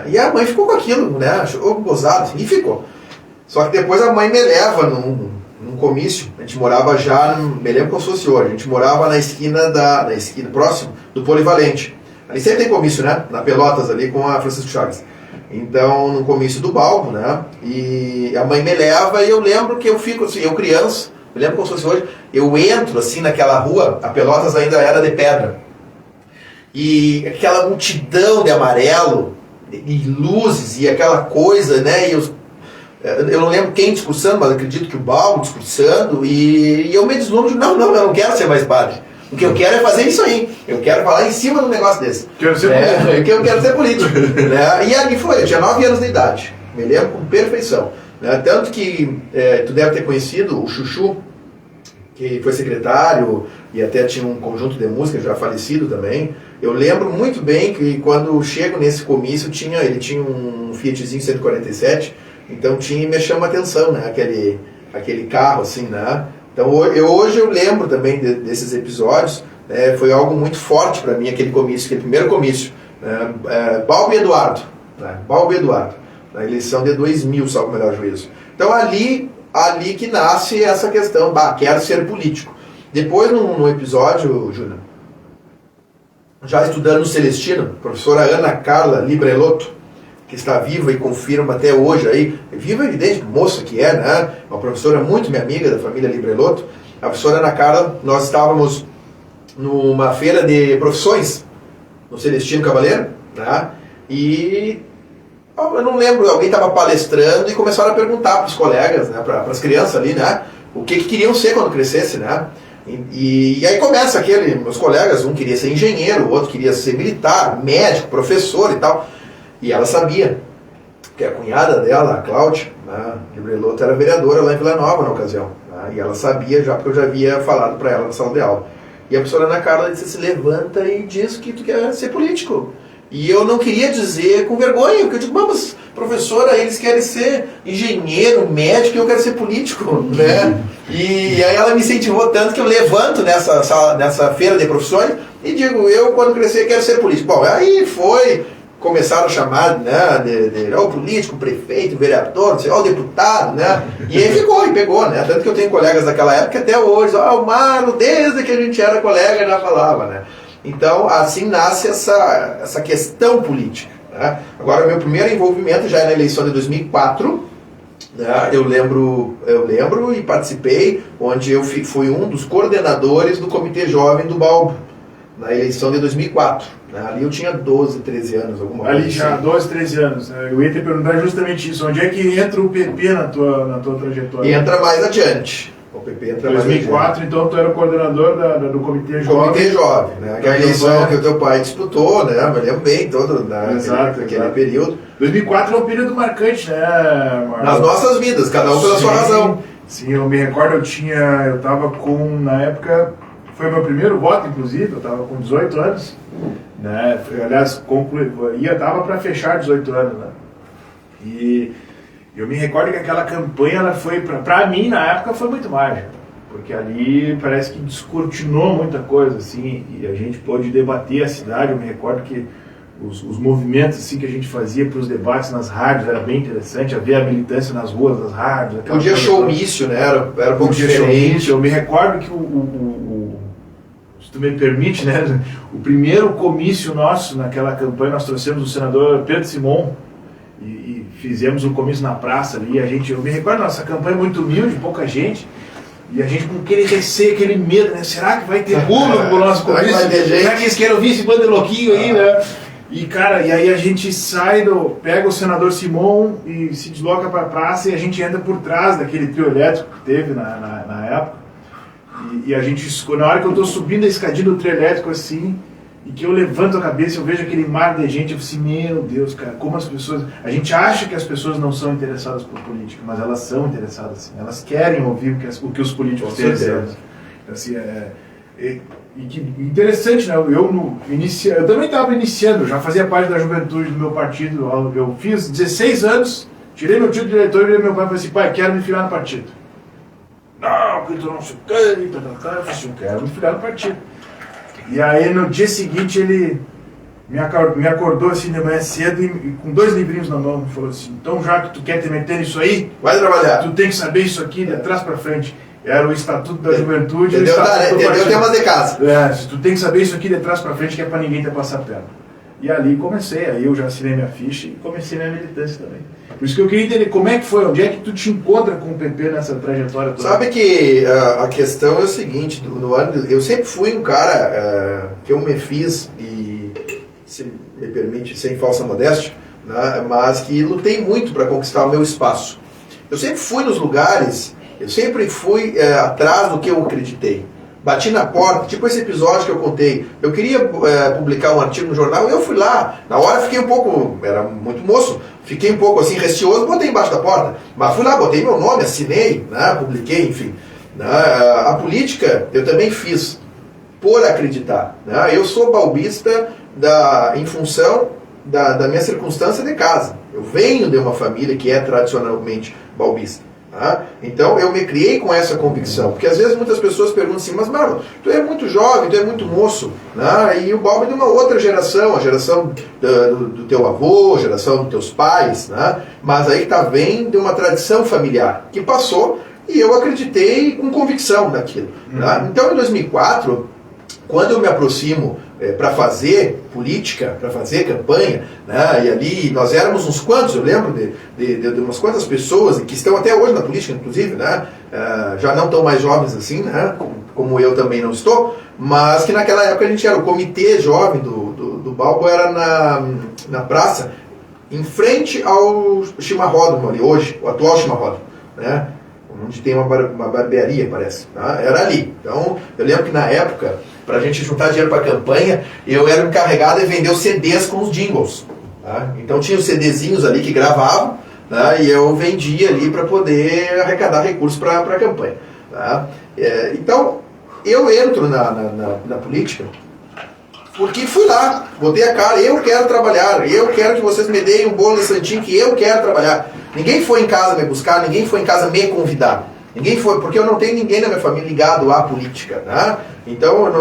E a mãe ficou com aquilo, né? Achou gozado, assim, e ficou. Só que depois a mãe me leva num comício, a gente morava já, me lembro como se fosse hoje, a gente morava na esquina próximo do Polivalente. Ali sempre tem comício, né? Na Pelotas ali com a Francisco Chaves. Então, no comício do Balbo, né? E a mãe me leva e eu lembro que eu fico assim, eu criança, me lembro como se fosse hoje, eu entro assim naquela rua, a Pelotas ainda era de pedra. E aquela multidão de amarelo, e luzes, e aquela coisa, né? Eu não lembro quem discursando, mas acredito que o Balbo discursando, e eu me deslumbro, eu não quero ser mais padre. O que eu quero é fazer isso aí. Eu quero falar em cima de um negócio desse. Quero ser político. Eu quero ser político. Né? E ali foi, eu tinha 9 anos de idade. Me lembro com perfeição. Né? Tanto que tu deve ter conhecido o Chuchu, que foi secretário e até tinha um conjunto de música, já falecido também. Eu lembro muito bem que quando chego nesse comício, ele tinha um Fiatzinho 147, então me chama a atenção, né? Aquele carro assim, né? Então hoje eu lembro também desses episódios, foi algo muito forte para mim, aquele primeiro comício. Balbo e Eduardo, né? Balbo e Eduardo, na eleição de 2000, salvo o melhor juízo. Então ali que nasce essa questão, quero ser político. Depois, num episódio, Júnior, já estudando no Celestino, a professora Ana Carla Librelotto, que está viva e confirma até hoje aí, viva evidente, moça que é, né? Uma professora muito minha amiga da família Librelotto. A professora Ana Carla, nós estávamos numa feira de profissões no Celestino Cavaleiro, né? E eu não lembro, alguém estava palestrando e começaram a perguntar para os colegas, né? Para as crianças ali, né? O que queriam ser quando crescesse, né? E aí começa meus colegas, um queria ser engenheiro, o outro queria ser militar, médico, professor e tal. E ela sabia, porque a cunhada dela, a Cláudia, né, Librelotto, era vereadora lá em Vila Nova na ocasião. Né, e ela sabia já, porque eu já havia falado para ela na sala de aula. E a professora Ana Carla disse, se levanta e diz que tu quer ser político. E eu não queria dizer com vergonha, porque eu digo, mas professora, eles querem ser engenheiro, médico, e eu quero ser político, né? E aí ela me incentivou tanto que eu levanto nessa feira de profissões e digo, eu quando crescer quero ser político. Bom, aí começaram a chamar, né, o político, o prefeito, o vereador, o deputado, né? E aí ficou, e pegou, né? Tanto que eu tenho colegas daquela época até hoje, o Marlo, desde que a gente era colega, já falava, né? Então, assim nasce essa questão política. Né? Agora, o meu primeiro envolvimento já é na eleição de 2004. Né? Eu lembro e participei, onde eu fui um dos coordenadores do Comitê Jovem do Balbo, na eleição de 2004. Né? Ali eu tinha 12, 13 anos, alguma coisa. Ali já 12, 13 anos. Eu ia te perguntar justamente isso. Onde é que entra o PP na tua trajetória? Entra mais adiante. O PP entra mais adiante. Em 2004, então, tu era o coordenador do Comitê Jovem. Comitê Jovem, né? Que é a eleição que o teu pai disputou, né? Me lembro bem, naquele período. 2004 é um período marcante, né, Marlon? Nas nossas vidas, cada um pela sua razão. Sim, eu me recordo, eu estava com, na época, foi o meu primeiro voto, inclusive, eu estava com 18 anos, né? Aliás, estava para fechar 18 anos, né? E eu me recordo que aquela campanha, ela foi, para mim, na época, foi muito mágica, porque ali parece que descortinou muita coisa, assim, e a gente pôde debater a cidade. Eu me recordo que os movimentos assim, que a gente fazia para os debates nas rádios era bem interessante, havia a militância nas ruas das rádios. O dia showmício, né? Era um pouco diferente. Eu me recordo que se tu me permite, né? O primeiro comício nosso naquela campanha, nós trouxemos o senador Pedro Simon e fizemos um comício na praça ali. Eu me recordo, nossa campanha muito humilde, pouca gente. E a gente com aquele receio, aquele medo, né? Será que vai ter público pro nosso comício? Será que eles querem ouvir esse bando de louquinho aí, né? E, cara, e aí a gente pega o senador Simon e se desloca para a praça e a gente entra por trás daquele trio elétrico que teve na época. E a gente, na hora que eu estou subindo a escadinha do trio elétrico assim, e que eu levanto a cabeça, eu vejo aquele mar de gente, eu falo assim, meu Deus, cara, como as pessoas... A gente acha que as pessoas não são interessadas por política, mas elas são interessadas, sim. Elas querem ouvir o que os políticos têm a dizer. Então, assim, e que interessante, né? Eu também estava iniciando, já fazia parte da juventude do meu partido. Eu fiz 16 anos, tirei meu título de eleitor e meu pai falou assim, pai, quero me filiar no partido. Não, que tu não se canta, eu falei assim, eu quero me filiar no partido. E aí no dia seguinte ele me acordou assim de manhã cedo e com 2 livrinhos na mão, falou assim, então já que tu quer te meter nisso aí, vai trabalhar. Tu tem que saber isso aqui de trás para frente. Era o Estatuto da Juventude. Entendeu o tema de casa. Tu tem que saber isso aqui de trás para frente, que é para ninguém te passar perna. E ali comecei, aí eu já assinei minha ficha e comecei minha militância também. Por isso que eu queria entender como é que foi, onde é que tu te encontra com o PP nessa trajetória toda? Sabe que a questão é o seguinte, eu sempre fui um cara que eu me fiz, e se me permite, sem falsa modéstia, né, mas que lutei muito para conquistar o meu espaço. Eu sempre fui nos lugares, eu sempre fui atrás do que eu acreditei. Bati na porta, tipo esse episódio que eu contei. Eu queria publicar um artigo no jornal e eu fui lá. Na hora fiquei um pouco, era muito moço, fiquei um pouco assim receoso, botei embaixo da porta. Mas fui lá, botei meu nome, assinei, né, publiquei, enfim. A política eu também fiz por acreditar. Né? Eu sou balbista em função da minha circunstância de casa. Eu venho de uma família que é tradicionalmente balbista. Então eu me criei com essa convicção, porque às vezes muitas pessoas perguntam assim, mas Marlon, tu é muito jovem, tu é muito moço, né? E o Balbo é de uma outra geração, a geração do teu avô, a geração dos teus pais, né? Mas aí vem de uma tradição familiar que passou e eu acreditei com convicção naquilo. Né? Então em 2004, quando eu me aproximo para fazer política, para fazer campanha, né? E ali nós éramos uns quantos, eu lembro de umas quantas pessoas que estão até hoje na política, inclusive, né? Já não tão mais jovens assim, né? Como eu também não estou, mas que naquela época a gente era o comitê jovem do Balbo, era na praça, em frente ao chimarródromo ali, hoje, o atual chimarródromo, né? onde tem uma barbearia, parece. Tá? Era ali. Então, eu lembro que na época, para a gente juntar dinheiro para a campanha, eu era encarregado de vender os CDs com os jingles. Tá? Então, tinha os CDzinhos ali que gravavam, tá? E eu vendia ali para poder arrecadar recursos para a campanha. Tá? Então, eu entro na política porque fui lá, botei a cara, eu quero trabalhar, eu quero que vocês me deem um bolo de santinho que eu quero trabalhar. Ninguém foi em casa me buscar, ninguém foi em casa me convidar. Ninguém foi, porque eu não tenho ninguém na minha família ligado à política, né? Então,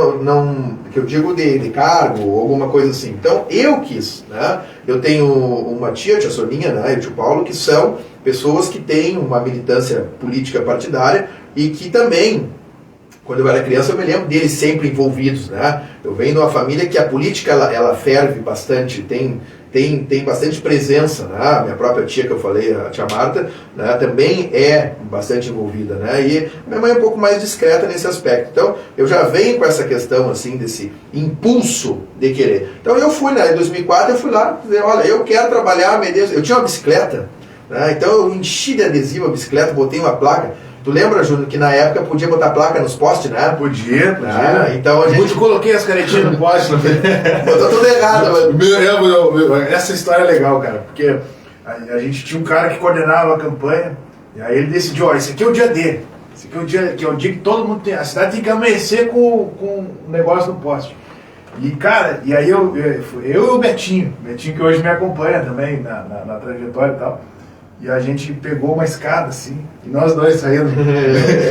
que eu digo de cargo ou alguma coisa assim. Então, eu quis, né? Eu tenho uma tia Soninha, né, e o tio Paulo, que são pessoas que têm uma militância política partidária e que também, quando eu era criança, eu me lembro deles sempre envolvidos, né? Eu venho de uma família que a política, ela ferve bastante, tem bastante presença, né? Minha própria tia, que eu falei, a tia Marta, né, também é bastante envolvida, né? E minha mãe é um pouco mais discreta nesse aspecto. Então, eu já venho com essa questão, assim, desse impulso de querer. Então, eu fui, né, em 2004, eu fui lá dizer, olha, eu quero trabalhar, eu tinha uma bicicleta, né? Então, eu enchi de adesivo a bicicleta, botei uma placa. Tu lembra, Júnior, que na época podia botar placa nos postes, né? Podia. Então a gente... Eu coloquei as canetinhas no poste. Botou tudo errado. Essa história é legal, cara, porque a gente tinha um cara que coordenava a campanha, e aí ele decidiu, ó, esse aqui é o dia D. Esse aqui é o dia que todo mundo tem... A cidade tem que amanhecer com um negócio no poste. E, cara, e aí eu e o Betinho que hoje me acompanha também na trajetória e tal. E a gente pegou uma escada, assim, e nós dois saímos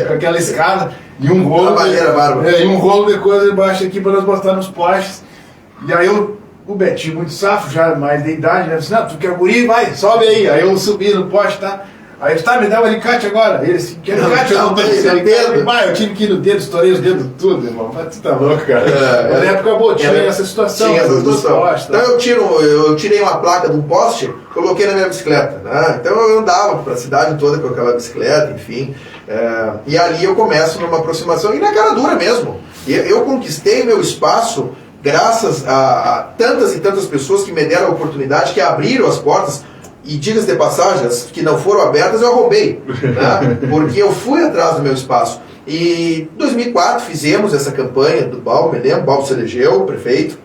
com aquela escada e um rolo de coisa embaixo aqui para nós botar nos postes. E aí o Betinho, muito safo, já mais de idade, né? Disse, não, tu quer guri? Vai, sobe aí. Aí eu subi no poste, tá? Aí ele, tá, me dá o alicate agora. Ele disse, quer alicate? Eu não tenho esse alicate. Vai, eu tive que ir no dedo, estourei os dedos tudo, irmão. Mas tu tá louco, cara. Na época, tinha essa situação. Tinha essa situação. Então eu tirei uma placa de um poste, coloquei na minha bicicleta, né? Então eu andava pra cidade toda com aquela bicicleta, enfim. E ali eu começo numa aproximação, e na cara dura mesmo. Eu conquistei meu espaço graças a tantas e tantas pessoas que me deram a oportunidade, que abriram as portas. E digas de passagem, as que não foram abertas eu arrombei, né? Porque eu fui atrás do meu espaço. E em 2004 fizemos essa campanha do Balbo, me lembro, o Balbo se elegeu prefeito,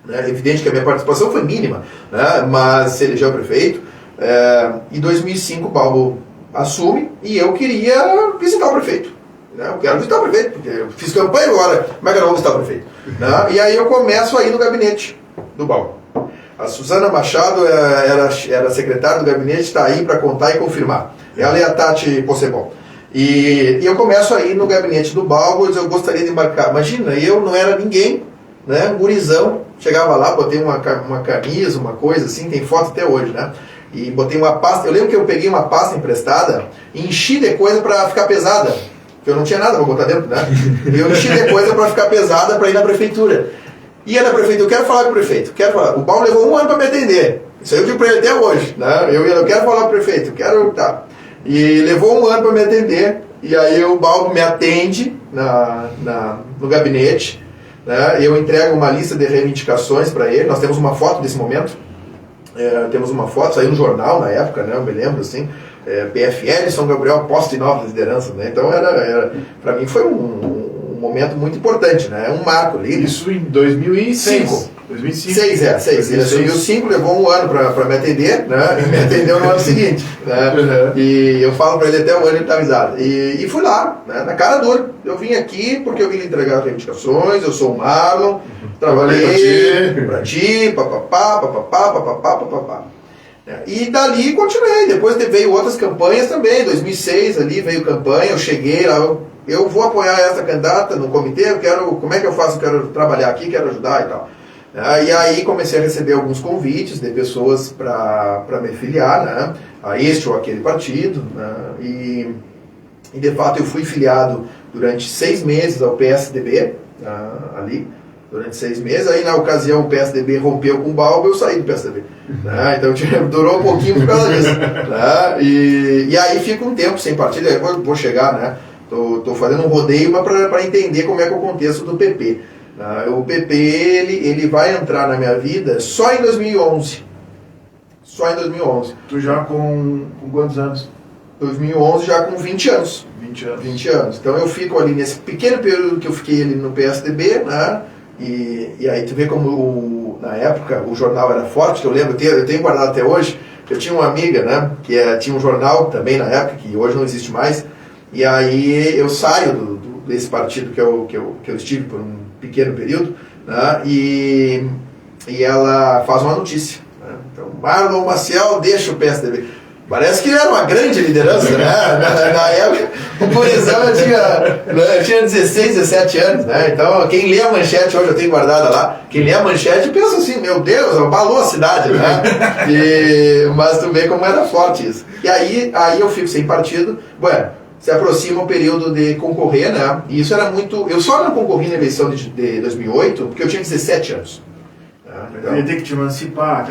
né? Evidente que a minha participação foi mínima, né? Mas se elegeu prefeito. Em 2005 o Balbo assume e eu queria visitar o prefeito. Né? Eu quero visitar o prefeito, porque eu fiz campanha agora, como é que eu não vou visitar o prefeito? Né? E aí eu começo a ir no gabinete do Balbo. A Suzana Machado era secretária do gabinete, está aí para contar e confirmar. Ela e a Tati Possebon. E eu começo a ir no gabinete do Balbo, eu gostaria de embarcar. Imagina, eu não era ninguém, né? Um gurizão, chegava lá, botei uma camisa, uma coisa assim, tem foto até hoje, né? E botei uma pasta, eu lembro que eu peguei uma pasta emprestada e enchi de coisa para ficar pesada, porque eu não tinha nada para botar dentro, né? Eu enchi de coisa para ficar pesada para ir na prefeitura. Ia na prefeitura, eu quero falar com o prefeito, quero falar. O Paulo levou 1 ano para me atender. Isso aí eu digo para ele até hoje, né? Eu quero falar com o prefeito, eu quero... Tá. E levou 1 ano para me atender, e aí o Balbo me atende no gabinete, né? Eu entrego uma lista de reivindicações para ele, nós temos uma foto desse momento, temos uma foto, saiu no jornal na época, né? Eu me lembro assim, PFL São Gabriel, posto de nova liderança, né? Então para mim foi um momento muito importante, né? Um marco ali. Isso em 2005. 6. Ele assumiu 5, levou 1 ano para me atender, né? E me atendeu no ano seguinte, né? Uhum. E eu falo para ele até 1 ano, ele está avisado. E fui lá, né? Na cara dura. Eu vim aqui porque eu vim lhe entregar as reivindicações, eu sou o Marlon, trabalhei para ti, papapá. E dali continuei. Depois veio outras campanhas também. Em 2006 ali veio campanha, eu cheguei lá, eu vou apoiar essa candidata no comitê, como é que eu faço? Eu quero trabalhar aqui, quero ajudar e tal. E aí comecei a receber alguns convites de pessoas para me filiar, né, a este ou aquele partido, né, e de fato eu fui filiado durante 6 meses ao PSDB, ali, durante 6 meses. Aí na ocasião o PSDB rompeu com o Balbo, eu saí do PSDB. Né? Então durou um pouquinho por causa disso. Né? E aí fica um tempo sem partido, aí vou chegar, né? Tô fazendo um rodeio para entender como é que é o contexto do PP. O PP ele vai entrar na minha vida só em 2011. Só em 2011. Tu já com quantos anos? 2011 já com 20 anos. 20 anos. 20 anos. Então eu fico ali nesse pequeno período que eu fiquei ali no PSDB, né? E aí tu vê como na época o jornal era forte, que eu lembro, eu tenho guardado até hoje. Eu tinha uma amiga, né, que tinha um jornal também na época, que hoje não existe mais, e aí eu saio desse partido que eu estive por um pequeno período, né, e ela faz uma notícia, né? Então, Marlon Maciel deixa o PSDB. Parece que ele era uma grande liderança, né? Na época, o gurizão eu tinha 16, 17 anos, né? Então, quem lê a manchete, hoje eu tenho guardada lá, quem lê a manchete pensa assim, meu Deus, abalou a cidade, né? Mas tu vê como era forte isso. E aí eu fico sem partido, bueno, se aproxima o período de concorrer, né? E isso era muito... Eu só não concorri na eleição de 2008 porque eu tinha 17 anos. Então, ia ter que te emancipar.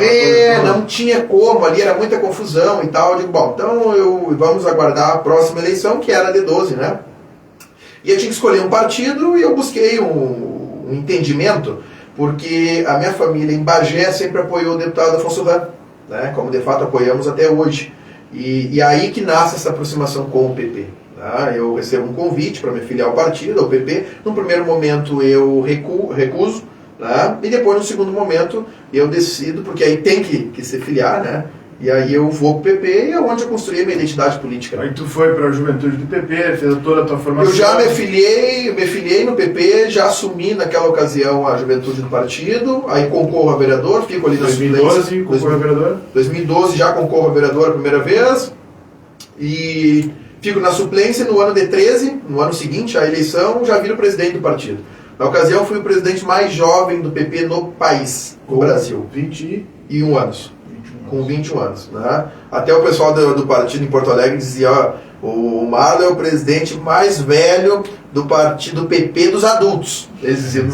Não tinha como, ali era muita confusão e tal. Eu digo, bom, então vamos aguardar a próxima eleição, que era a de 12, né? E eu tinha que escolher um partido e eu busquei um entendimento, porque a minha família em Bagé sempre apoiou o deputado Afonso Ram, né? Como de fato apoiamos até hoje. E aí que nasce essa aproximação com o PP. Tá? Eu recebo um convite para me filiar ao partido, ao PP. No primeiro momento eu recuso. Né? E depois, no segundo momento, eu decido, porque aí tem que se filiar, né? E aí eu vou pro PP e é onde eu construí a minha identidade política. Aí tu foi para a juventude do PP, fez toda a tua formação. Eu já me filiei no PP, já assumi naquela ocasião a juventude do partido, aí concorro a vereador, fico ali na 2012, concorro a vereador? 2012 já concorro a vereador a primeira vez, e fico na suplência no ano de 13, no ano seguinte à eleição, já viro presidente do partido. Na ocasião, fui o presidente mais jovem do PP no país, no Brasil. 21 anos. Com 21 anos. Né? Até o pessoal do partido em Porto Alegre dizia, ó, o Marlon é o presidente mais velho do partido PP dos adultos. Eles diziam,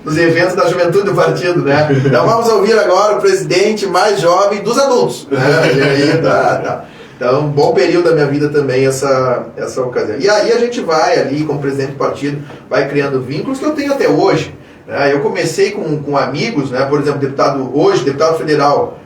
nos eventos da juventude do partido, né? Então vamos ouvir agora o presidente mais jovem dos adultos. Né? E aí, tá. Então, um bom período da minha vida também essa ocasião. E aí a gente vai ali, como presidente do partido, vai criando vínculos que eu tenho até hoje. Né? Eu comecei com amigos, né? Por exemplo, deputado federal,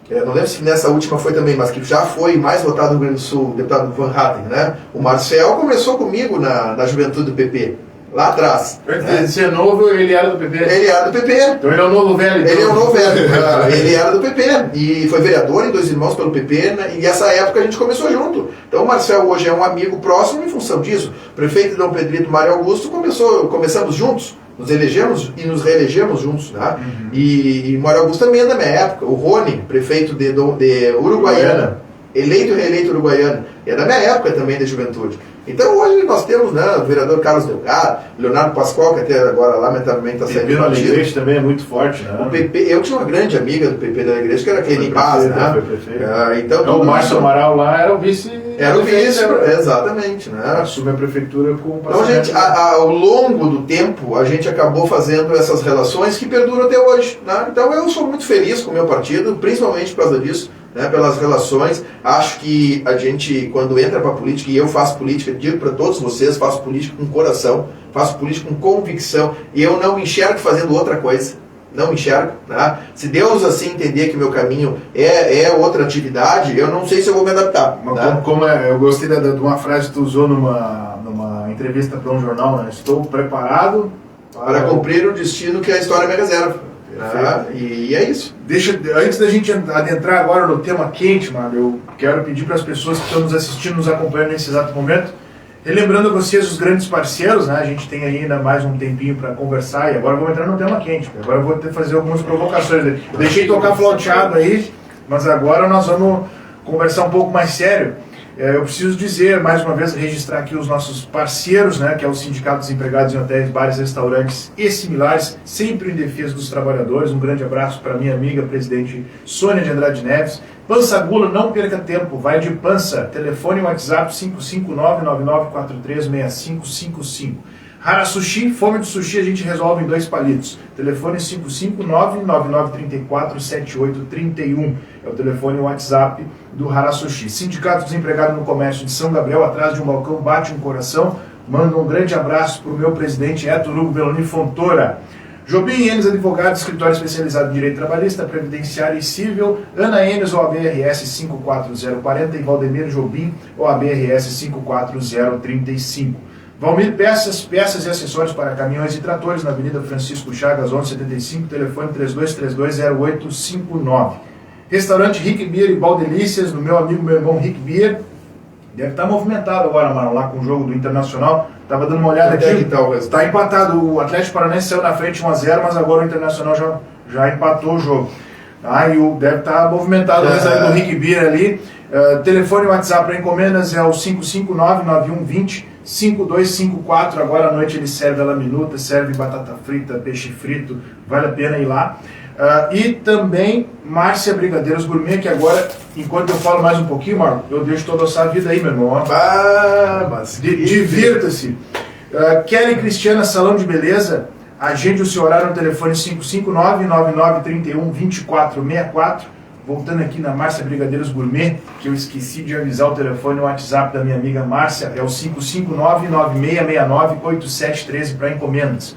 não lembro se nessa última foi também, mas que já foi mais votado no Rio Grande do Sul, o deputado Van Hatten, né? O Marcel começou comigo na juventude do PP. Lá atrás. Antes de ser novo, ele era do PP? Ele era do PP. Então ele é o novo velho? Então. Ele é o novo velho. Ele era do PP. E foi vereador em Dois Irmãos pelo PP. Né? E nessa época a gente começou junto. Então o Marcel hoje é um amigo próximo em função disso. Prefeito de Dom Pedrito, Mário Augusto, começamos juntos. Nos elegemos e nos reelegemos juntos. Né? Uhum. E Mário Augusto também é da minha época. O Rony, prefeito de Uruguaiana. Eleito e reeleito Uruguaiana. É da minha época também de juventude. Então hoje nós temos, né, o vereador Carlos Delgado, Leonardo Pascoal, que até agora lamentavelmente está saindo do partido. O PP também é muito forte, né? O PP, eu tinha uma grande amiga do PP da igreja, que era a Cleni Paz, né? Então o Márcio Amaral lá era o vice. Era o vice, exatamente, né? Assume a prefeitura com o Então, gente, ao longo do tempo, a gente acabou fazendo essas relações que perduram até hoje, né? Então eu sou muito feliz com o meu partido, principalmente por causa disso. Né, pelas relações, acho que a gente, quando entra para a política, e eu faço política, digo para todos vocês, faço política com coração, faço política com convicção, e eu não me enxergo fazendo outra coisa, não me enxergo. Tá? Se Deus assim entender que meu caminho é outra atividade, eu não sei se eu vou me adaptar. Tá? Eu gostei de uma frase que tu usou numa entrevista para um jornal, né? Estou preparado para cumprir o destino que a história me reserva. E é isso. Antes da gente adentrar agora no tema quente, mano, eu quero pedir para as pessoas que estão nos assistindo, nos acompanhando nesse exato momento, relembrando a vocês os grandes parceiros, né? A gente tem ainda mais um tempinho para conversar e agora vamos entrar no tema quente. Agora eu vou fazer algumas provocações. Eu deixei tocar flauteado aí, mas agora nós vamos conversar um pouco mais sério. Eu preciso dizer, mais uma vez, registrar aqui os nossos parceiros, né, que é o Sindicato dos Empregados em Hotéis, Bares, Restaurantes e similares, sempre em defesa dos trabalhadores. Um grande abraço para minha amiga, presidente Sônia de Andrade Neves. Pança Gula, não perca tempo, vai de pança. Telefone e WhatsApp 559-9943-6555. Hara Sushi, fome de sushi a gente resolve em 2 palitos. Telefone 559-9934-7831. É o telefone e WhatsApp do Hara Sushi. Sindicato dos Empregados no Comércio de São Gabriel, atrás de um balcão, bate um coração. Manda um grande abraço para o meu presidente Héctor Hugo Belloni Fontoura. Jobim Enes Advogados, escritório especializado em Direito Trabalhista, Previdenciário e Civil, Ana Enes, OABRS 54040 e Valdemir Jobim, OABRS 54035. Valmir Peças e acessórios para caminhões e tratores, na Avenida Francisco Chagas, 1175, telefone 32320859. Restaurante Rick Beer e Baldelícias, do meu amigo, meu irmão Rick Beer. Deve estar movimentado agora, mano, lá com o jogo do Internacional. Tava dando uma olhada aqui. Está empatado. O Atlético Paranaense saiu na frente 1-0, mas agora o Internacional já empatou o jogo. Deve estar movimentado o restaurante do Rick Beer ali. Telefone e WhatsApp para encomendas é o 559-9120-5254. Agora à noite ele serve a laminuta, serve batata frita, peixe frito. Vale a pena ir lá. E também Márcia Brigadeiros Gourmet, que agora, enquanto eu falo mais um pouquinho, Marlon, eu deixo toda essa vida aí, meu irmão. Divirta-se. Kelly Cristiana, Salão de Beleza, agende o seu horário no telefone 559-9931-2464. Voltando aqui na Márcia Brigadeiros Gourmet, que eu esqueci de avisar o telefone e o WhatsApp da minha amiga Márcia, é o 559-9669-8713 para encomendas.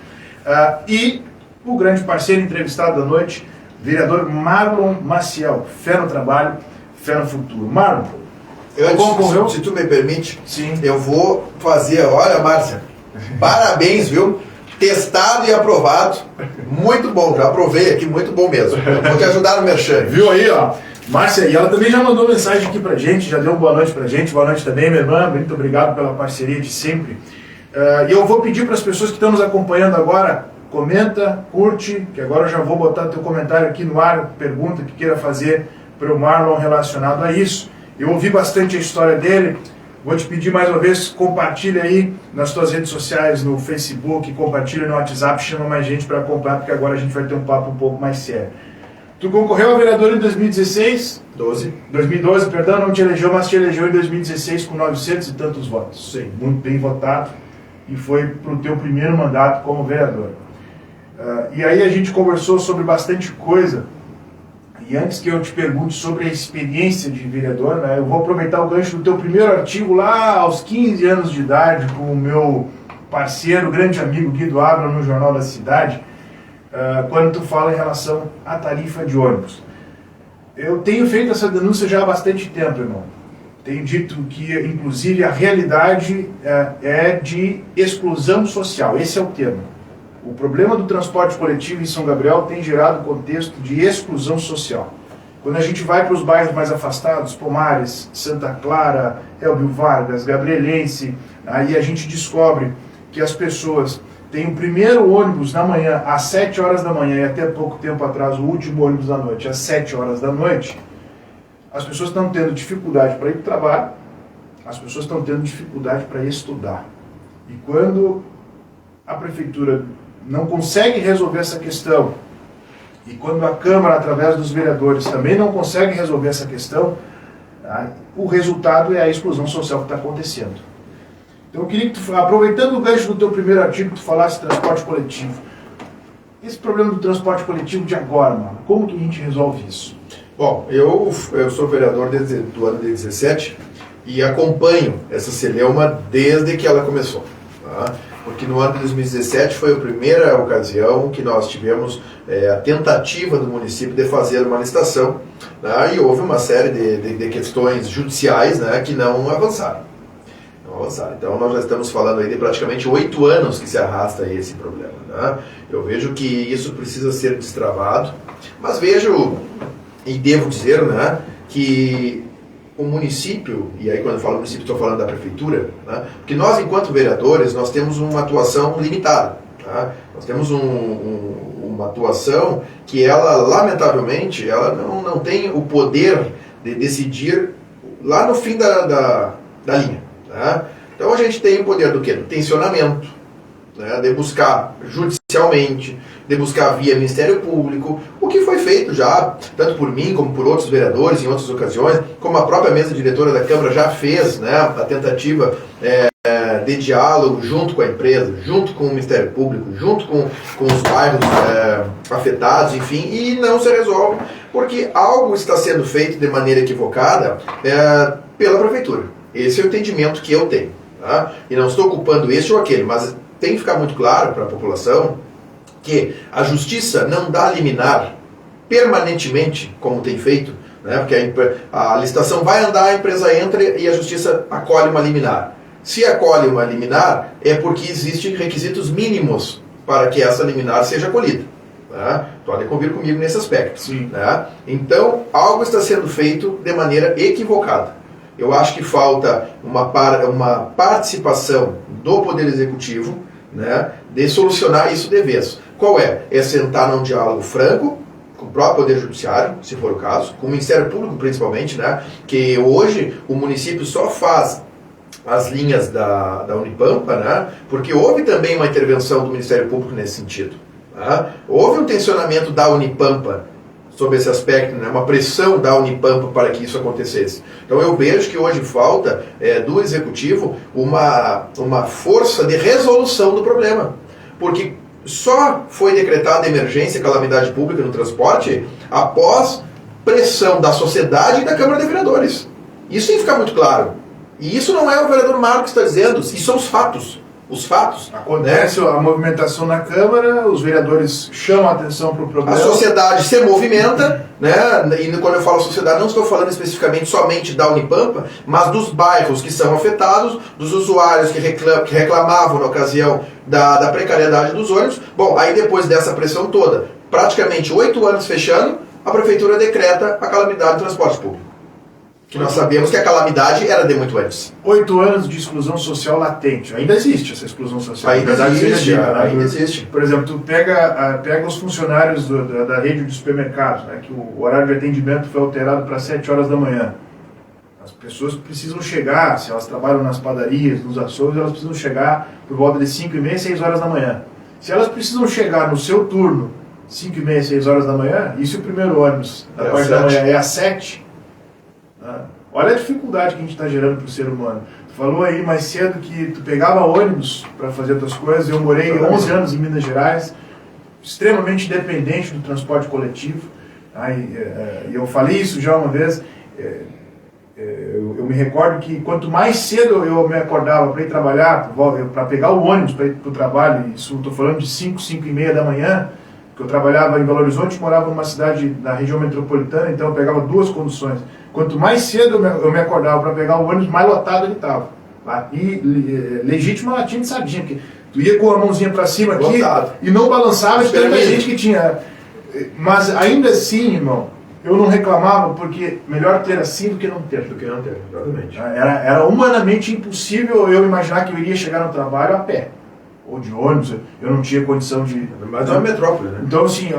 E o grande parceiro entrevistado da noite, vereador Marlon Maciel. Fé no trabalho, fé no futuro. Marlon, antes, se tu me permite, sim, eu vou fazer, olha, Márcia, parabéns, viu? Testado e aprovado. Muito bom, já aprovei aqui, muito bom mesmo. Eu vou te ajudar no merchan. Viu aí, ó. Márcia, e ela também já mandou mensagem aqui pra gente, já deu boa noite pra gente. Boa noite também, minha irmã. Muito obrigado pela parceria de sempre. E eu vou pedir para as pessoas que estão nos acompanhando agora, comenta, curte, que agora eu já vou botar teu comentário aqui no ar, pergunta que queira fazer para o Marlon relacionado a isso. Eu ouvi bastante a história dele. Vou te pedir mais uma vez, compartilha aí nas tuas redes sociais, no Facebook, compartilha no WhatsApp, chama mais gente para acompanhar, porque agora a gente vai ter um papo um pouco mais sério. Tu concorreu a vereador em 2016? 2012, perdão, não te elegeu, mas te elegeu em 2016 com 900 e tantos votos. Sim. Muito bem votado e foi para o teu primeiro mandato como vereador. E aí a gente conversou sobre bastante coisa. E antes que eu te pergunte sobre a experiência de vereador, né, eu vou aproveitar o gancho do teu primeiro artigo lá aos 15 anos de idade com o meu parceiro, grande amigo Guido Abra no Jornal da Cidade, quando tu fala em relação à tarifa de ônibus. Eu tenho feito essa denúncia já há bastante tempo, irmão. Tenho dito que, inclusive, a realidade é de exclusão social. Esse é o termo. O problema do transporte coletivo em São Gabriel tem gerado contexto de exclusão social. Quando a gente vai para os bairros mais afastados, Pomares, Santa Clara, Elbio Vargas, Gabrielense, aí a gente descobre que as pessoas têm o primeiro ônibus na manhã às 7 horas da manhã e até pouco tempo atrás o último ônibus da noite às 7 horas da noite. As pessoas estão tendo dificuldade para ir para o trabalho, as pessoas estão tendo dificuldade para estudar. E quando a prefeitura não consegue resolver essa questão, e quando a Câmara, através dos vereadores, também não consegue resolver essa questão, o resultado é a exclusão social que está acontecendo. Então eu queria que tu, aproveitando o gancho do teu primeiro artigo, que tu falasse de transporte coletivo. Esse problema do transporte coletivo de agora, mano, como que a gente resolve isso? Bom, eu sou vereador do ano de 17 e acompanho essa celeuma desde que ela começou. Tá? Porque no ano de 2017 foi a primeira ocasião que nós tivemos a tentativa do município de fazer uma licitação, né, e houve uma série de questões judiciais, né, que não avançaram. Então nós já estamos falando aí de praticamente 8 anos que se arrasta esse problema. Né? Eu vejo que isso precisa ser destravado, mas vejo e devo dizer, né, que o município, e aí quando eu falo município estou falando da prefeitura, né, porque nós enquanto vereadores nós temos uma atuação limitada. Tá? Nós temos uma atuação que ela, lamentavelmente, ela não tem o poder de decidir lá no fim da linha. Tá? Então a gente tem o poder do quê? Do tensionamento, né, de buscar judicialmente, de buscar via Ministério Público, o que foi feito já, tanto por mim como por outros vereadores em outras ocasiões, como a própria mesa diretora da Câmara já fez, né, a tentativa de diálogo junto com a empresa, junto com o Ministério Público, junto com os bairros afetados, enfim, e não se resolve, porque algo está sendo feito de maneira equivocada pela Prefeitura. Esse é o entendimento que eu tenho. Tá? E não estou culpando este ou aquele, mas tem que ficar muito claro para a população que a justiça não dá liminar permanentemente, como tem feito, né? Porque a licitação vai andar, a empresa entra e a justiça acolhe uma liminar. Se acolhe uma liminar, é porque existem requisitos mínimos para que essa liminar seja acolhida. Né? Podem convir comigo nesse aspecto. Sim. Né? Então, algo está sendo feito de maneira equivocada. Eu acho que falta uma participação do Poder Executivo, né, de solucionar isso de vez. Qual é? É sentar num diálogo franco com o próprio Poder Judiciário, se for o caso, com o Ministério Público principalmente, né, que hoje o município só faz as linhas da Unipampa, né, porque houve também uma intervenção do Ministério Público nesse sentido. Né? Houve um tensionamento da Unipampa sobre esse aspecto, né, uma pressão da Unipampa para que isso acontecesse. Então eu vejo que hoje falta do Executivo uma força de resolução do problema, porque só foi decretada emergência e calamidade pública no transporte após pressão da sociedade e da Câmara de Vereadores. Isso tem que ficar muito claro. E isso não é o vereador Marcos que está dizendo, isso são os fatos. Os fatos. Acontece, né? A movimentação na Câmara, os vereadores chamam a atenção para o problema. A sociedade se movimenta, né? E quando eu falo sociedade, não estou falando especificamente somente da Unipampa, mas dos bairros que são afetados, dos usuários que reclamavam na ocasião da precariedade dos ônibus. Bom, aí depois dessa pressão toda, praticamente 8 anos fechando, a Prefeitura decreta a calamidade do transporte público. Que nós sabemos que a calamidade era de muito antes. 8 anos de exclusão social latente. Ainda existe essa exclusão social. Ainda existe. Por exemplo, tu pega os funcionários da rede de supermercados, né, que o horário de atendimento foi alterado para 7 horas da manhã. As pessoas precisam chegar, se elas trabalham nas padarias, nos açougues, elas precisam chegar por volta de 5h30, 6 horas da manhã. Se elas precisam chegar no seu turno, 5h30, 6 horas da manhã, e se o primeiro ônibus da parte da manhã é às 7, olha a dificuldade que a gente está gerando para o ser humano. Tu falou aí mais cedo que tu pegava ônibus para fazer as tuas coisas. Eu morei 11 anos em Minas Gerais, extremamente dependente do transporte coletivo. E eu falei isso já uma vez. Eu me recordo que quanto mais cedo eu me acordava para ir trabalhar, para pegar o ônibus para ir para o trabalho, isso estou falando de 5h30 da manhã, que eu trabalhava em Belo Horizonte, morava numa cidade da região metropolitana, então eu pegava 2 conduções. Quanto mais cedo eu me acordava para pegar o ônibus, mais lotado ele estava. E legítima latina de sardinha, porque tu ia com a mãozinha para cima aqui e não balançava de tanta gente que tinha. Mas ainda assim, irmão, eu não reclamava, porque melhor ter assim do que não ter. Exatamente. Era humanamente impossível eu imaginar que eu iria chegar no trabalho a pé. Ou de ônibus, eu não tinha condição de... Mas é uma metrópole, né? Então, assim,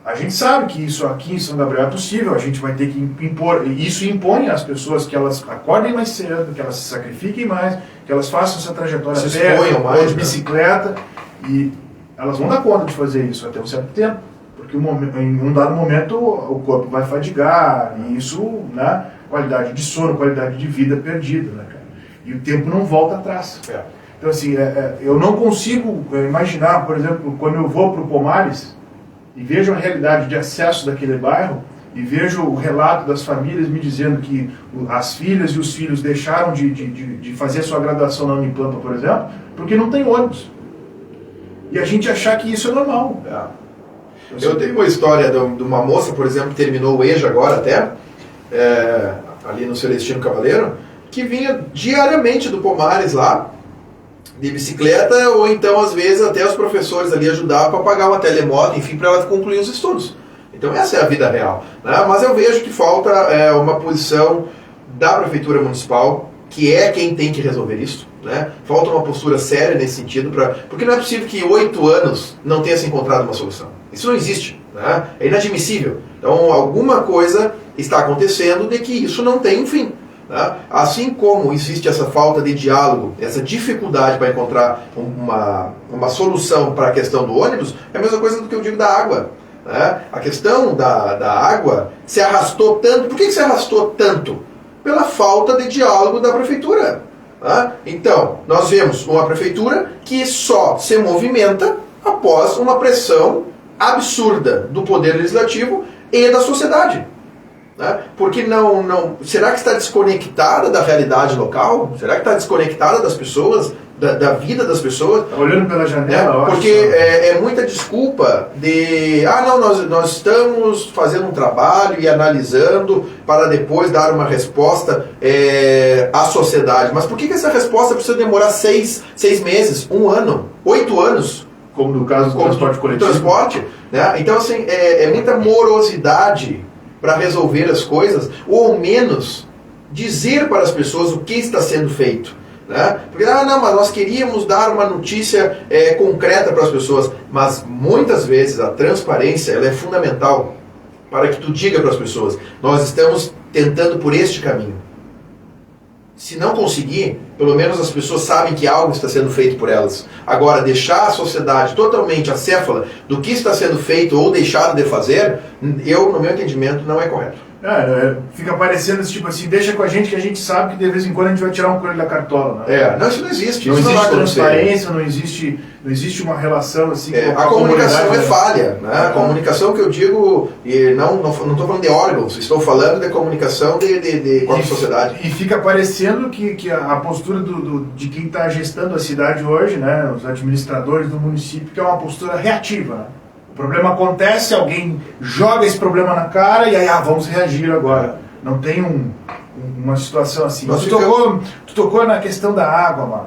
a gente sabe que isso aqui em São Gabriel é possível, a gente vai ter que impor, e isso impõe às pessoas que elas acordem mais cedo, que elas se sacrifiquem mais, que elas façam essa trajetória a pé, ou de bicicleta, e elas vão dar conta de fazer isso até um certo tempo, porque em um dado momento o corpo vai fadigar, e isso, né, qualidade de sono, qualidade de vida perdida, né, cara? E o tempo não volta atrás. Então, assim, eu não consigo imaginar, por exemplo, quando eu vou para o Pomares e vejo a realidade de acesso daquele bairro e vejo o relato das famílias me dizendo que as filhas e os filhos deixaram de fazer a sua graduação na Unipampa, por exemplo, porque não tem ônibus. E a gente achar que isso é normal. Eu tenho uma história de uma moça, por exemplo, que terminou o EJA agora até, ali no Celestino Cavaleiro, que vinha diariamente do Pomares lá, de bicicleta, ou então às vezes até os professores ali ajudavam para pagar uma telemoto, enfim, para ela concluir os estudos. Então essa é a vida real, né? Mas eu vejo que falta uma posição da Prefeitura Municipal, que é quem tem que resolver isso, né? Falta uma postura séria nesse sentido, porque não é possível que 8 anos não tenha se encontrado uma solução. Isso não existe, né? É inadmissível. Então alguma coisa está acontecendo de que isso não tem um fim. Assim como existe essa falta de diálogo, essa dificuldade para encontrar uma solução para a questão do ônibus, é a mesma coisa do que eu digo da água. A questão da água se arrastou tanto. Por que se arrastou tanto? Pela falta de diálogo da prefeitura. Então, nós vemos uma prefeitura que só se movimenta após uma pressão absurda do poder legislativo e da sociedade. Né? Porque será que está desconectada da realidade local? Será que está desconectada das pessoas, da vida das pessoas? Tá olhando pela janela, porque é muita desculpa de nós estamos fazendo um trabalho e analisando para depois dar uma resposta à sociedade. Mas por que essa resposta precisa demorar 6 meses, 1 ano, 8 anos? Como no caso do transporte coletivo. Né? Então, assim, é muita morosidade para resolver as coisas, ou ao menos dizer para as pessoas o que está sendo feito. Né? Porque, mas nós queríamos dar uma notícia concreta para as pessoas, mas muitas vezes a transparência ela é fundamental para que tu diga para as pessoas, nós estamos tentando por este caminho. Se não conseguir, pelo menos as pessoas sabem que algo está sendo feito por elas. Agora, deixar a sociedade totalmente acéfala do que está sendo feito ou deixado de fazer, no meu entendimento, não é correto. Fica parecendo tipo assim, deixa com a gente que a gente sabe que de vez em quando a gente vai tirar um coelho da cartola. Né? Não, isso não existe. Não isso existe transparência, não existe uma relação assim. A comunicação é falha. Né? A comunicação que eu digo, e não estou falando de órgãos, estou falando de comunicação com a sociedade. E fica parecendo que a postura de quem está gestando a cidade hoje, né, os administradores do município, que é uma postura reativa. Né? O problema acontece, alguém joga esse problema na cara e aí, vamos reagir agora. Não tem uma situação assim. Tu tocou na questão da água, mano.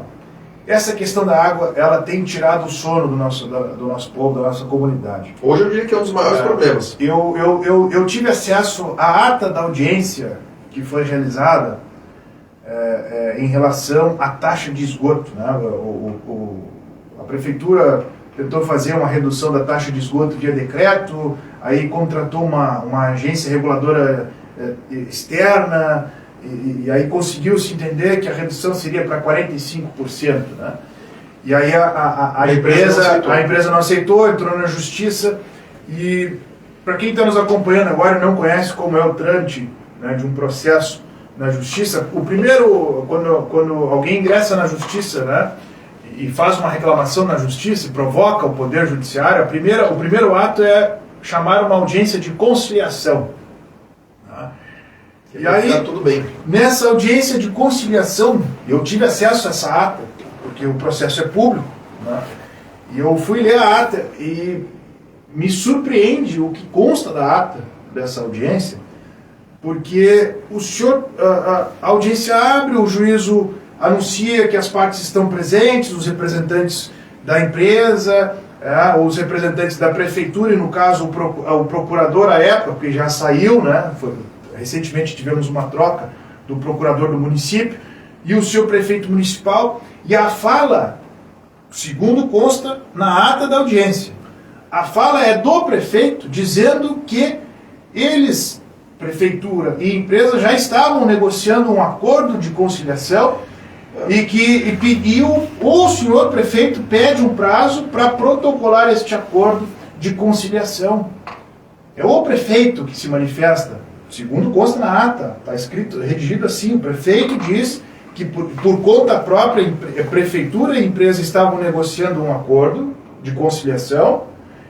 Essa questão da água, ela tem tirado o sono do nosso povo, da nossa comunidade. Hoje eu diria que é um dos maiores problemas. Eu tive acesso à ata da audiência que foi realizada em relação à taxa de esgoto. Né? A prefeitura tentou fazer uma redução da taxa de esgoto via decreto, aí contratou uma agência reguladora externa, e aí conseguiu-se entender que a redução seria para 45%. Né? E aí a empresa não aceitou, entrou na justiça, e para quem está nos acompanhando agora e não conhece como é o trâmite, né, de um processo na justiça, o primeiro, quando alguém ingressa na justiça, né, e faz uma reclamação na justiça, e provoca o poder judiciário, o primeiro ato é chamar uma audiência de conciliação. Tá? E aí, tudo bem. Nessa audiência de conciliação, eu tive acesso a essa ata, porque o processo é público, né? E eu fui ler a ata e me surpreende o que consta da ata dessa audiência, porque a audiência abre, o juízo anuncia que as partes estão presentes, os representantes da empresa, os representantes da prefeitura, e no caso o procurador à época, porque já saiu, né? Recentemente tivemos uma troca do procurador do município, e o seu prefeito municipal, e a fala, segundo consta na ata da audiência, a fala é do prefeito dizendo que eles, prefeitura e empresa, já estavam negociando um acordo de conciliação, e pediu, o senhor prefeito pede um prazo para protocolar este acordo de conciliação. É o prefeito que se manifesta, segundo consta na ata, está escrito, redigido assim, o prefeito diz que por conta própria, a prefeitura e a empresa estavam negociando um acordo de conciliação,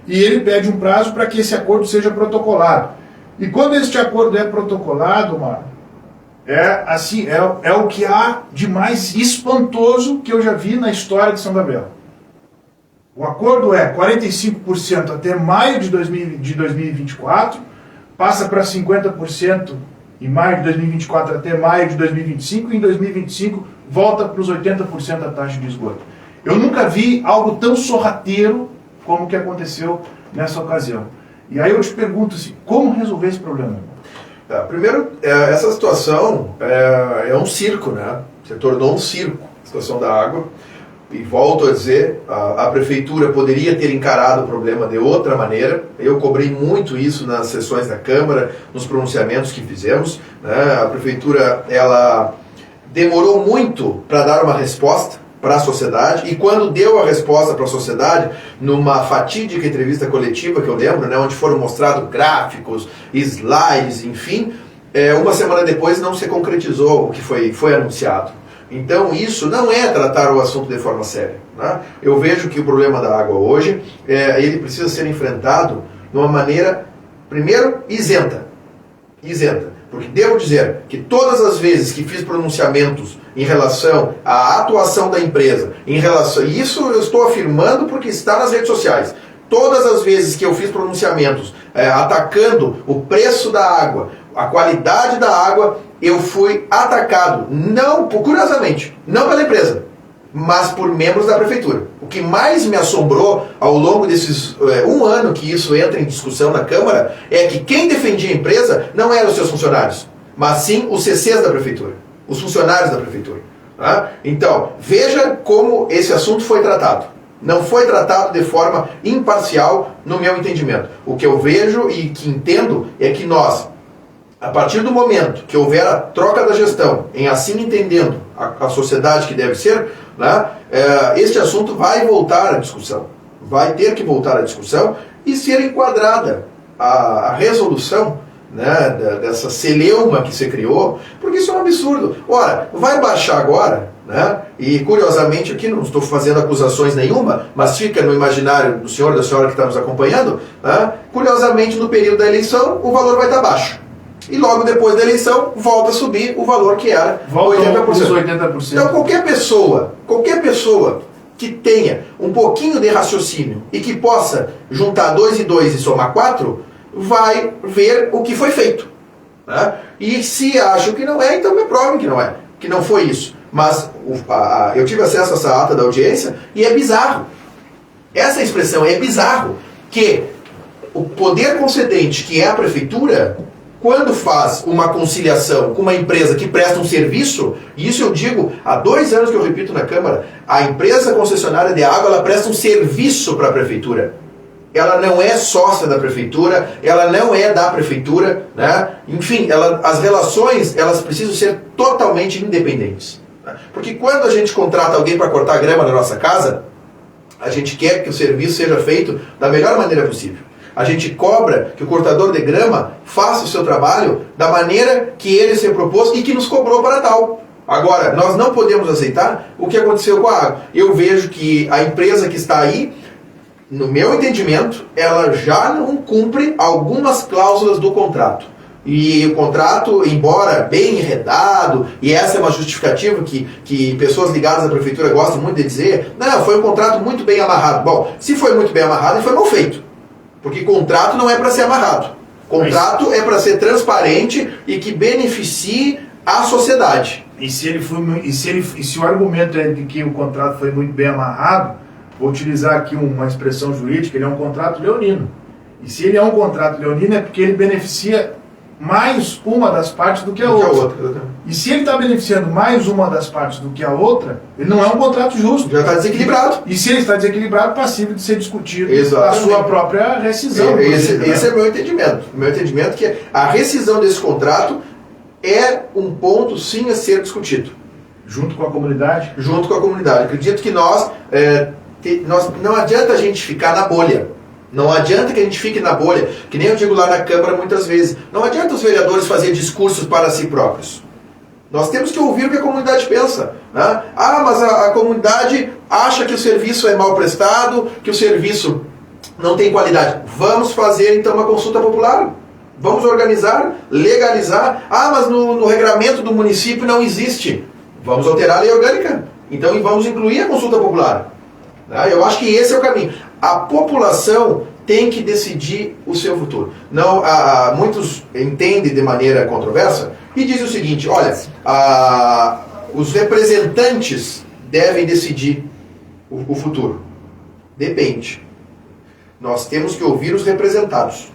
e ele pede um prazo para que esse acordo seja protocolado. E quando este acordo é protocolado, Mário, é o que há de mais espantoso que eu já vi na história de São Gabriel. O acordo é 45% até maio de 2024, passa para 50% em maio de 2024 até maio de 2025, e em 2025 volta para os 80% da taxa de esgoto. Eu nunca vi algo tão sorrateiro como o que aconteceu nessa ocasião. E aí eu te pergunto assim, como resolver esse problema? Primeiro, essa situação é um circo, né? Se tornou um circo, a situação da água. E volto a dizer, a prefeitura poderia ter encarado o problema de outra maneira. Eu cobrei muito isso nas sessões da Câmara, nos pronunciamentos que fizemos, né? A prefeitura, ela demorou muito para dar uma resposta para a sociedade, e quando deu a resposta para a sociedade, numa fatídica entrevista coletiva que eu lembro, né, onde foram mostrados gráficos, slides, enfim, uma semana depois não se concretizou o que foi anunciado. Então isso não é tratar o assunto de forma séria, né? Eu vejo que o problema da água hoje, ele precisa ser enfrentado de uma maneira, primeiro, isenta. isenta. Porque devo dizer que todas as vezes que fiz pronunciamentos em relação à atuação da empresa, isso eu estou afirmando porque está nas redes sociais, todas as vezes que eu fiz pronunciamentos atacando o preço da água, a qualidade da água, eu fui atacado, não, curiosamente, não pela empresa, mas por membros da prefeitura. O que mais me assombrou ao longo desses 1 ano que isso entra em discussão na Câmara é que quem defendia a empresa não eram os seus funcionários, mas sim os CCs da prefeitura, os funcionários da prefeitura. Tá? Então, veja como esse assunto foi tratado. Não foi tratado de forma imparcial, no meu entendimento. O que eu vejo e que entendo é que nós, a partir do momento que houver a troca da gestão, em assim entendendo a sociedade que deve ser, né, este assunto vai voltar à discussão. Vai ter que voltar à discussão e ser enquadrada a resolução, né, dessa celeuma que se criou, porque isso é um absurdo. Ora, vai baixar agora, né, e curiosamente aqui não estou fazendo acusações nenhuma, mas fica no imaginário do senhor e da senhora que está nos acompanhando, né, curiosamente no período da eleição o valor vai estar baixo. E logo depois da eleição, volta a subir o valor que era 80%. Então qualquer pessoa que tenha um pouquinho de raciocínio e que possa juntar 2 e 2 e somar 4, vai ver o que foi feito. Né? E se acham que não é, então me provem que não é, que não foi isso. Mas eu tive acesso a essa ata da audiência e é bizarro. Essa expressão é bizarro, que o poder concedente, que é a prefeitura, quando faz uma conciliação com uma empresa que presta um serviço, e isso eu digo há 2 anos que eu repito na Câmara, a empresa concessionária de água, ela presta um serviço para a prefeitura. Ela não é sócia da prefeitura, ela não é da prefeitura, né? Enfim, as relações, elas precisam ser totalmente independentes. Né? Porque quando a gente contrata alguém para cortar grama na nossa casa, a gente quer que o serviço seja feito da melhor maneira possível. A gente cobra que o cortador de grama faça o seu trabalho da maneira que ele se propôs e que nos cobrou para tal. Agora, nós não podemos aceitar o que aconteceu com a água. Eu vejo que a empresa que está aí, no meu entendimento, ela já não cumpre algumas cláusulas do contrato. E o contrato, embora bem enredado, e essa é uma justificativa que pessoas ligadas à prefeitura gostam muito de dizer, não, foi um contrato muito bem amarrado. Bom, se foi muito bem amarrado, ele foi mal feito. Porque contrato não é para ser amarrado. Contrato é para ser transparente e que beneficie a sociedade. E se o argumento é de que o contrato foi muito bem amarrado, vou utilizar aqui uma expressão jurídica, ele é um contrato leonino. E se ele é um contrato leonino é porque ele beneficia mais uma das partes do que a outra. E se ele está beneficiando mais uma das partes do que a outra, ele não é um contrato justo. Já está desequilibrado. E se ele está desequilibrado, passível de ser discutido Exatamente. a sua própria rescisão. Esse é o meu entendimento. O meu entendimento é que a rescisão desse contrato é um ponto, sim, a ser discutido. Junto com a comunidade? Junto com a comunidade. Acredito que nós não adianta a gente ficar na bolha. Não adianta que a gente fique na bolha, que nem eu digo lá na Câmara muitas vezes. Não adianta os vereadores fazerem discursos para si próprios. Nós temos que ouvir o que a comunidade pensa. Né? Ah, mas a comunidade acha que o serviço é mal prestado, que o serviço não tem qualidade. Vamos fazer então uma consulta popular. Vamos organizar, legalizar. Ah, mas no regramento do município não existe. Vamos alterar a lei orgânica. Então vamos incluir a consulta popular. Eu acho que esse é o caminho. A população tem que decidir o seu futuro. Não, muitos entendem de maneira controversa e dizem o seguinte, olha, os representantes devem decidir o futuro. Depende. Nós temos que ouvir os representados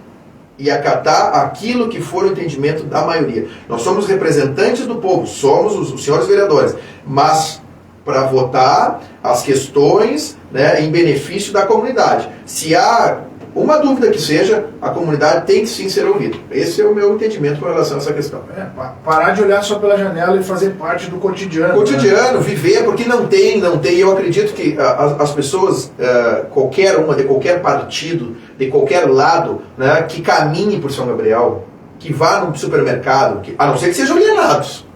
e acatar aquilo que for o entendimento da maioria. Nós somos representantes do povo, somos os senhores vereadores, mas para votar as questões, né, em benefício da comunidade. Se há uma dúvida que seja, a comunidade tem que sim ser ouvida. Esse é o meu entendimento com relação a essa questão. Parar de olhar só pela janela e fazer parte do cotidiano. Cotidiano, né? Viver, porque não tem. Eu acredito que as pessoas, qualquer uma, de qualquer partido, de qualquer lado, né, que caminhe por São Gabriel, que vá no supermercado, a não ser que sejam alienados.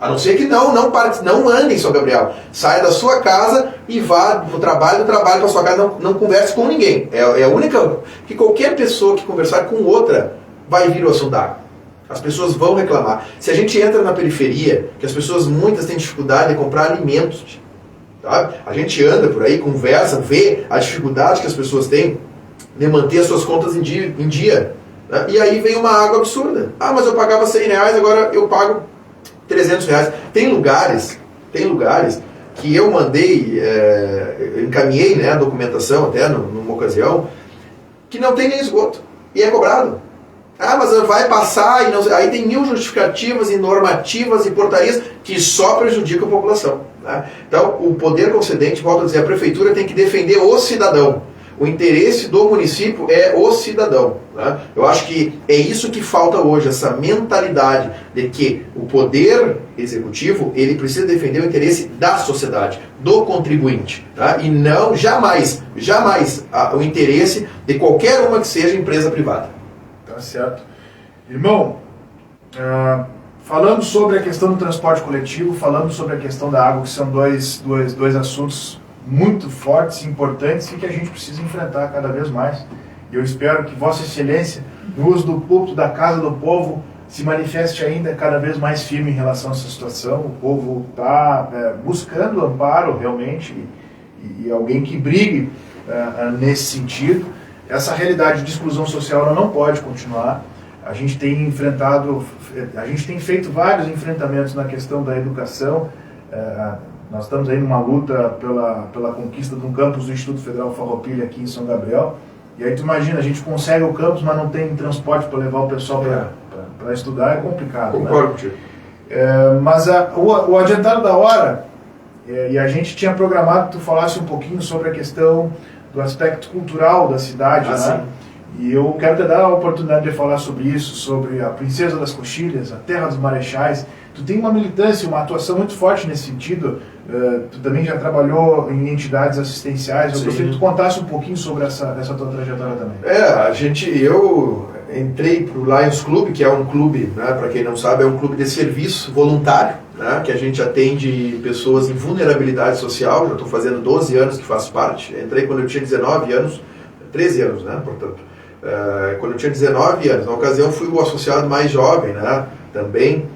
A não ser que não ande em São Gabriel. Saia da sua casa e vá do trabalho para a sua casa. Não converse com ninguém. É a única... que qualquer pessoa que conversar com outra vai vir o assunto da água. As pessoas vão reclamar. Se a gente entra na periferia, que as pessoas muitas têm dificuldade de comprar alimentos, sabe? A gente anda por aí, conversa, vê a dificuldade que as pessoas têm de manter as suas contas em dia, né? E aí vem uma água absurda. Ah, mas eu pagava R$100, agora eu pago R$300. Tem lugares que eu mandei, eu encaminhei, né, a documentação até numa ocasião, que não tem nem esgoto. E é cobrado. Ah, mas vai passar, e não, aí tem 1000 justificativas e normativas e portarias que só prejudicam a população, né? Então, o poder concedente, volto a dizer, a prefeitura tem que defender o cidadão. O interesse do município é o cidadão, né? Eu acho que é isso que falta hoje, essa mentalidade de que o poder executivo, ele precisa defender o interesse da sociedade, do contribuinte, tá? E não, jamais o interesse de qualquer uma que seja empresa privada. Tá certo. Irmão, falando sobre a questão do transporte coletivo, falando sobre a questão da água, que são dois assuntos muito fortes e importantes e que a gente precisa enfrentar cada vez mais. Eu espero que Vossa Excelência, no uso do púlpito da Casa do Povo, se manifeste ainda cada vez mais firme em relação a essa situação. O povo está buscando amparo realmente e alguém que brigue nesse sentido. Essa realidade de exclusão social ela não pode continuar. A gente tem feito vários enfrentamentos na questão da educação. Nós estamos aí numa luta pela conquista de um campus do Instituto Federal Farroupilha aqui em São Gabriel. E aí tu imagina, a gente consegue o campus, mas não tem transporte para levar o pessoal para estudar, é complicado. Concordo, tio. Mas o adiantado da hora, e a gente tinha programado que tu falasse um pouquinho sobre a questão do aspecto cultural da cidade, né? E eu quero te dar a oportunidade de falar sobre isso, sobre a Princesa das Coxilhas, a Terra dos Marechais. Tu tem uma militância, uma atuação muito forte nesse sentido. Tu também já trabalhou em entidades assistenciais. Eu gostaria que tu contasse um pouquinho sobre essa tua trajetória também. Eu entrei para o Lions Club, que é um clube, né, para quem não sabe, é um clube de serviço voluntário, né, que a gente atende pessoas em vulnerabilidade social. Já estou fazendo 12 anos que faço parte. Entrei quando eu tinha 19 anos, 13 anos, né, portanto. Quando eu tinha 19 anos, na ocasião fui o associado mais jovem, né, também.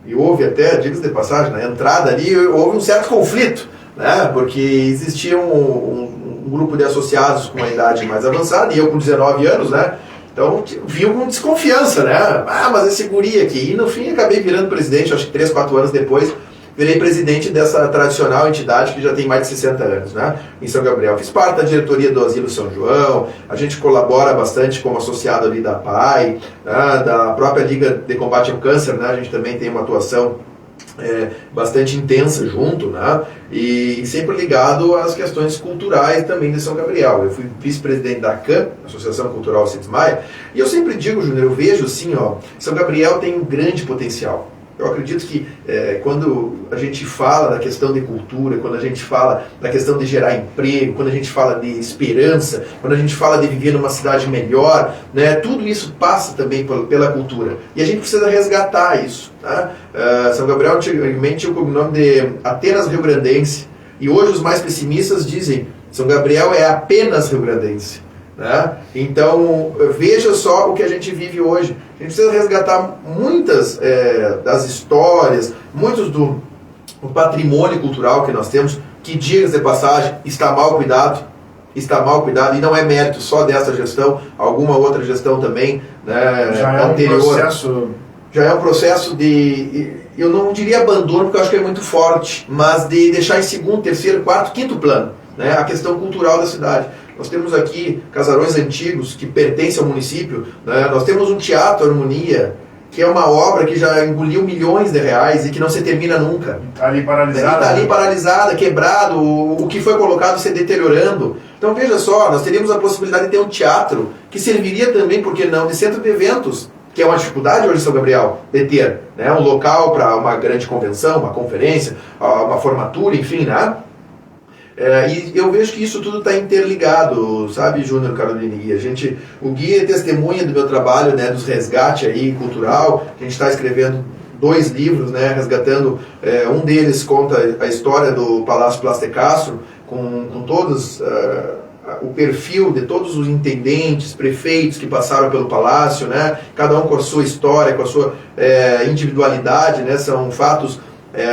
E houve até, diga-se de passagem, na entrada ali, houve um certo conflito, né? Porque existia um grupo de associados com uma idade mais avançada, e eu com 19 anos, né? Então, viam com desconfiança, né? Ah, mas esse guri aqui. E no fim, acabei virando presidente, acho que 3, 4 anos depois, virei presidente dessa tradicional entidade que já tem mais de 60 anos, né? Em São Gabriel. Fiz parte da diretoria do Asilo São João, a gente colabora bastante como associado ali da PAI, né? Da própria Liga de Combate ao Câncer, né? A gente também tem uma atuação bastante intensa junto, né? E sempre ligado às questões culturais também de São Gabriel. Eu fui vice-presidente da ACAM, Associação Cultural Cides Maia, e eu sempre digo, Júnior, eu vejo assim, ó, São Gabriel tem um grande potencial. Eu acredito que quando a gente fala da questão de cultura, quando a gente fala da questão de gerar emprego, quando a gente fala de esperança, quando a gente fala de viver numa cidade melhor, né, tudo isso passa também pela cultura. E a gente precisa resgatar isso. Tá? São Gabriel antigamente tinha o cognome de Atenas Rio-Grandense, e hoje os mais pessimistas dizem São Gabriel é apenas rio-grandense. Né? Então, veja só o que a gente vive hoje. A gente precisa resgatar muitas das histórias, muitos do patrimônio cultural que nós temos, que, dias de passagem, está mal cuidado, e não é mérito só dessa gestão, alguma outra gestão também, né, anterior. Já é um processo de, eu não diria abandono, porque eu acho que é muito forte, mas de deixar em segundo, terceiro, quarto, quinto plano, né, a questão cultural da cidade. Nós temos aqui casarões antigos que pertencem ao município, né? Nós temos um teatro Harmonia, que é uma obra que já engoliu milhões de reais e que não se termina nunca. Está ali paralisada. Está ali paralisada, quebrado, o que foi colocado se deteriorando. Então veja só, nós teríamos a possibilidade de ter um teatro que serviria também, por que não, de centro de eventos, que é uma dificuldade hoje em São Gabriel, de ter, né, um local para uma grande convenção, uma conferência, uma formatura, enfim, né? E eu vejo que isso tudo está interligado, sabe, Júnior, Carolina e Gui? O Gui é testemunha do meu trabalho, né, dos resgate aí cultural. A gente está escrevendo 2 livros, né, resgatando. Um deles conta a história do Palácio Plástico Castro, com todas o perfil de todos os intendentes, prefeitos que passaram pelo palácio, né? Cada um com a sua história, com a sua individualidade, né? São fatos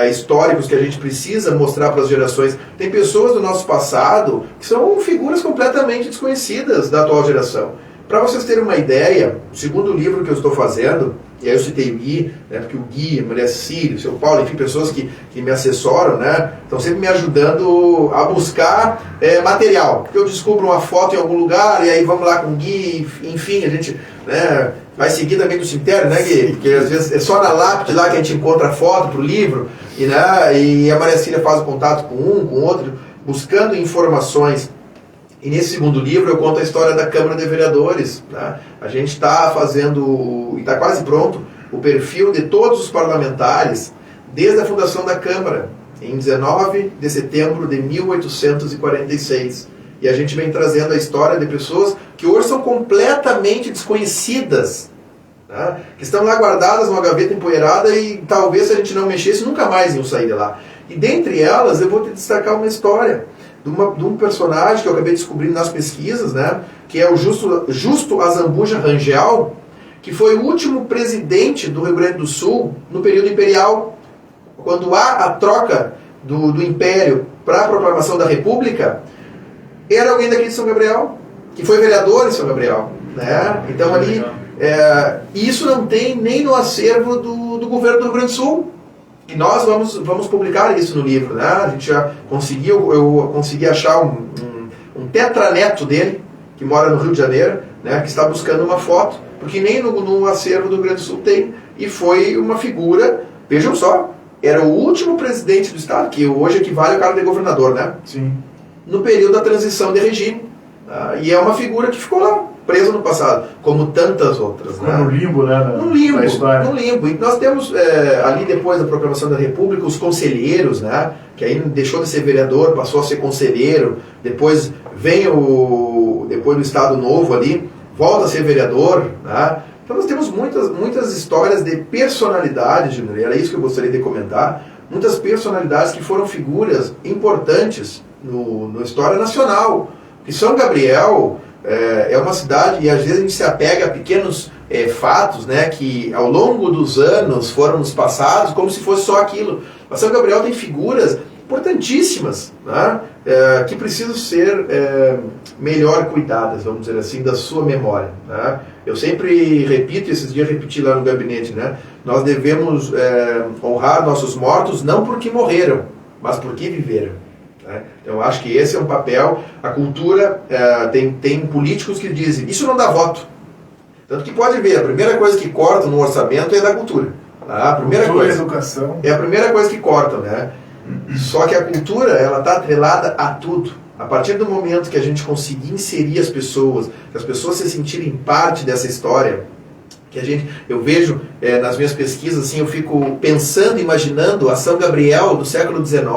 históricos que a gente precisa mostrar para as gerações. Tem pessoas do nosso passado que são figuras completamente desconhecidas da atual geração. Para vocês terem uma ideia, o segundo livro que eu estou fazendo, e aí eu citei o Gui, né, porque o Gui, a Maria Cecília, o seu Paulo, enfim, pessoas que me assessoram, né, estão sempre me ajudando a buscar material. Porque eu descubro uma foto em algum lugar, e aí vamos lá com o Gui, enfim, a gente, né, vai seguir também do cemitério, né, Gui? Porque às vezes é só na lápide lá que a gente encontra a foto para o livro, e a Maria Cecília faz o contato com um, com outro, buscando informações. E nesse segundo livro eu conto a história da Câmara de Vereadores. Né? A gente está fazendo, e está quase pronto, o perfil de todos os parlamentares desde a fundação da Câmara, em 19 de setembro de 1846. E a gente vem trazendo a história de pessoas que hoje são completamente desconhecidas, né? Que estão lá guardadas numa gaveta empoeirada e talvez se a gente não mexesse nunca mais iam sair de lá. E dentre elas eu vou te destacar uma história de um personagem que eu acabei descobrindo nas pesquisas, né, que é o Justo Azambuja Rangel, que foi o último presidente do Rio Grande do Sul no período imperial. Quando há a troca do Império para a proclamação da República, era alguém daqui de São Gabriel, que foi vereador em São Gabriel. Né? Então ali, isso não tem nem no acervo do governo do Rio Grande do Sul. E nós vamos publicar isso no livro, né? A gente já conseguiu, eu consegui achar um tetraneto dele, que mora no Rio de Janeiro, né? Que está buscando uma foto, porque nem no acervo do Rio Grande do Sul tem, e foi uma figura, vejam só, era o último presidente do estado, que hoje equivale ao cargo de governador, né? Sim. No período da transição de regime. E é uma figura que ficou lá, presa no passado, como tantas outras. Ficou no limbo, né? No limbo. E nós temos ali, depois da proclamação da República, os conselheiros, né? Que aí deixou de ser vereador, passou a ser conselheiro, depois vem depois do Estado Novo ali, volta a ser vereador, né? Então nós temos muitas histórias de personalidades, Júnior, era isso que eu gostaria de comentar, muitas personalidades que foram figuras importantes na história nacional. E São Gabriel é uma cidade, e às vezes a gente se apega a pequenos fatos, né, que ao longo dos anos foram nos passados como se fosse só aquilo. Mas São Gabriel tem figuras importantíssimas, né, que precisam ser melhor cuidadas, vamos dizer assim, da sua memória. Né? Eu sempre repito, esses dias repeti lá no gabinete, né, nós devemos honrar nossos mortos não porque morreram, mas porque viveram. Então eu acho que esse é um papel. A cultura, tem políticos que dizem, isso não dá voto. Tanto que pode ver, a primeira coisa que cortam no orçamento é da cultura. A primeira cultura coisa, e educação. É a primeira coisa que cortam, né? Só que a cultura, ela está atrelada a tudo. A partir do momento que a gente conseguir inserir as pessoas, que as pessoas se sentirem parte dessa história, eu vejo nas minhas pesquisas, assim, eu fico pensando, imaginando a São Gabriel do século XIX,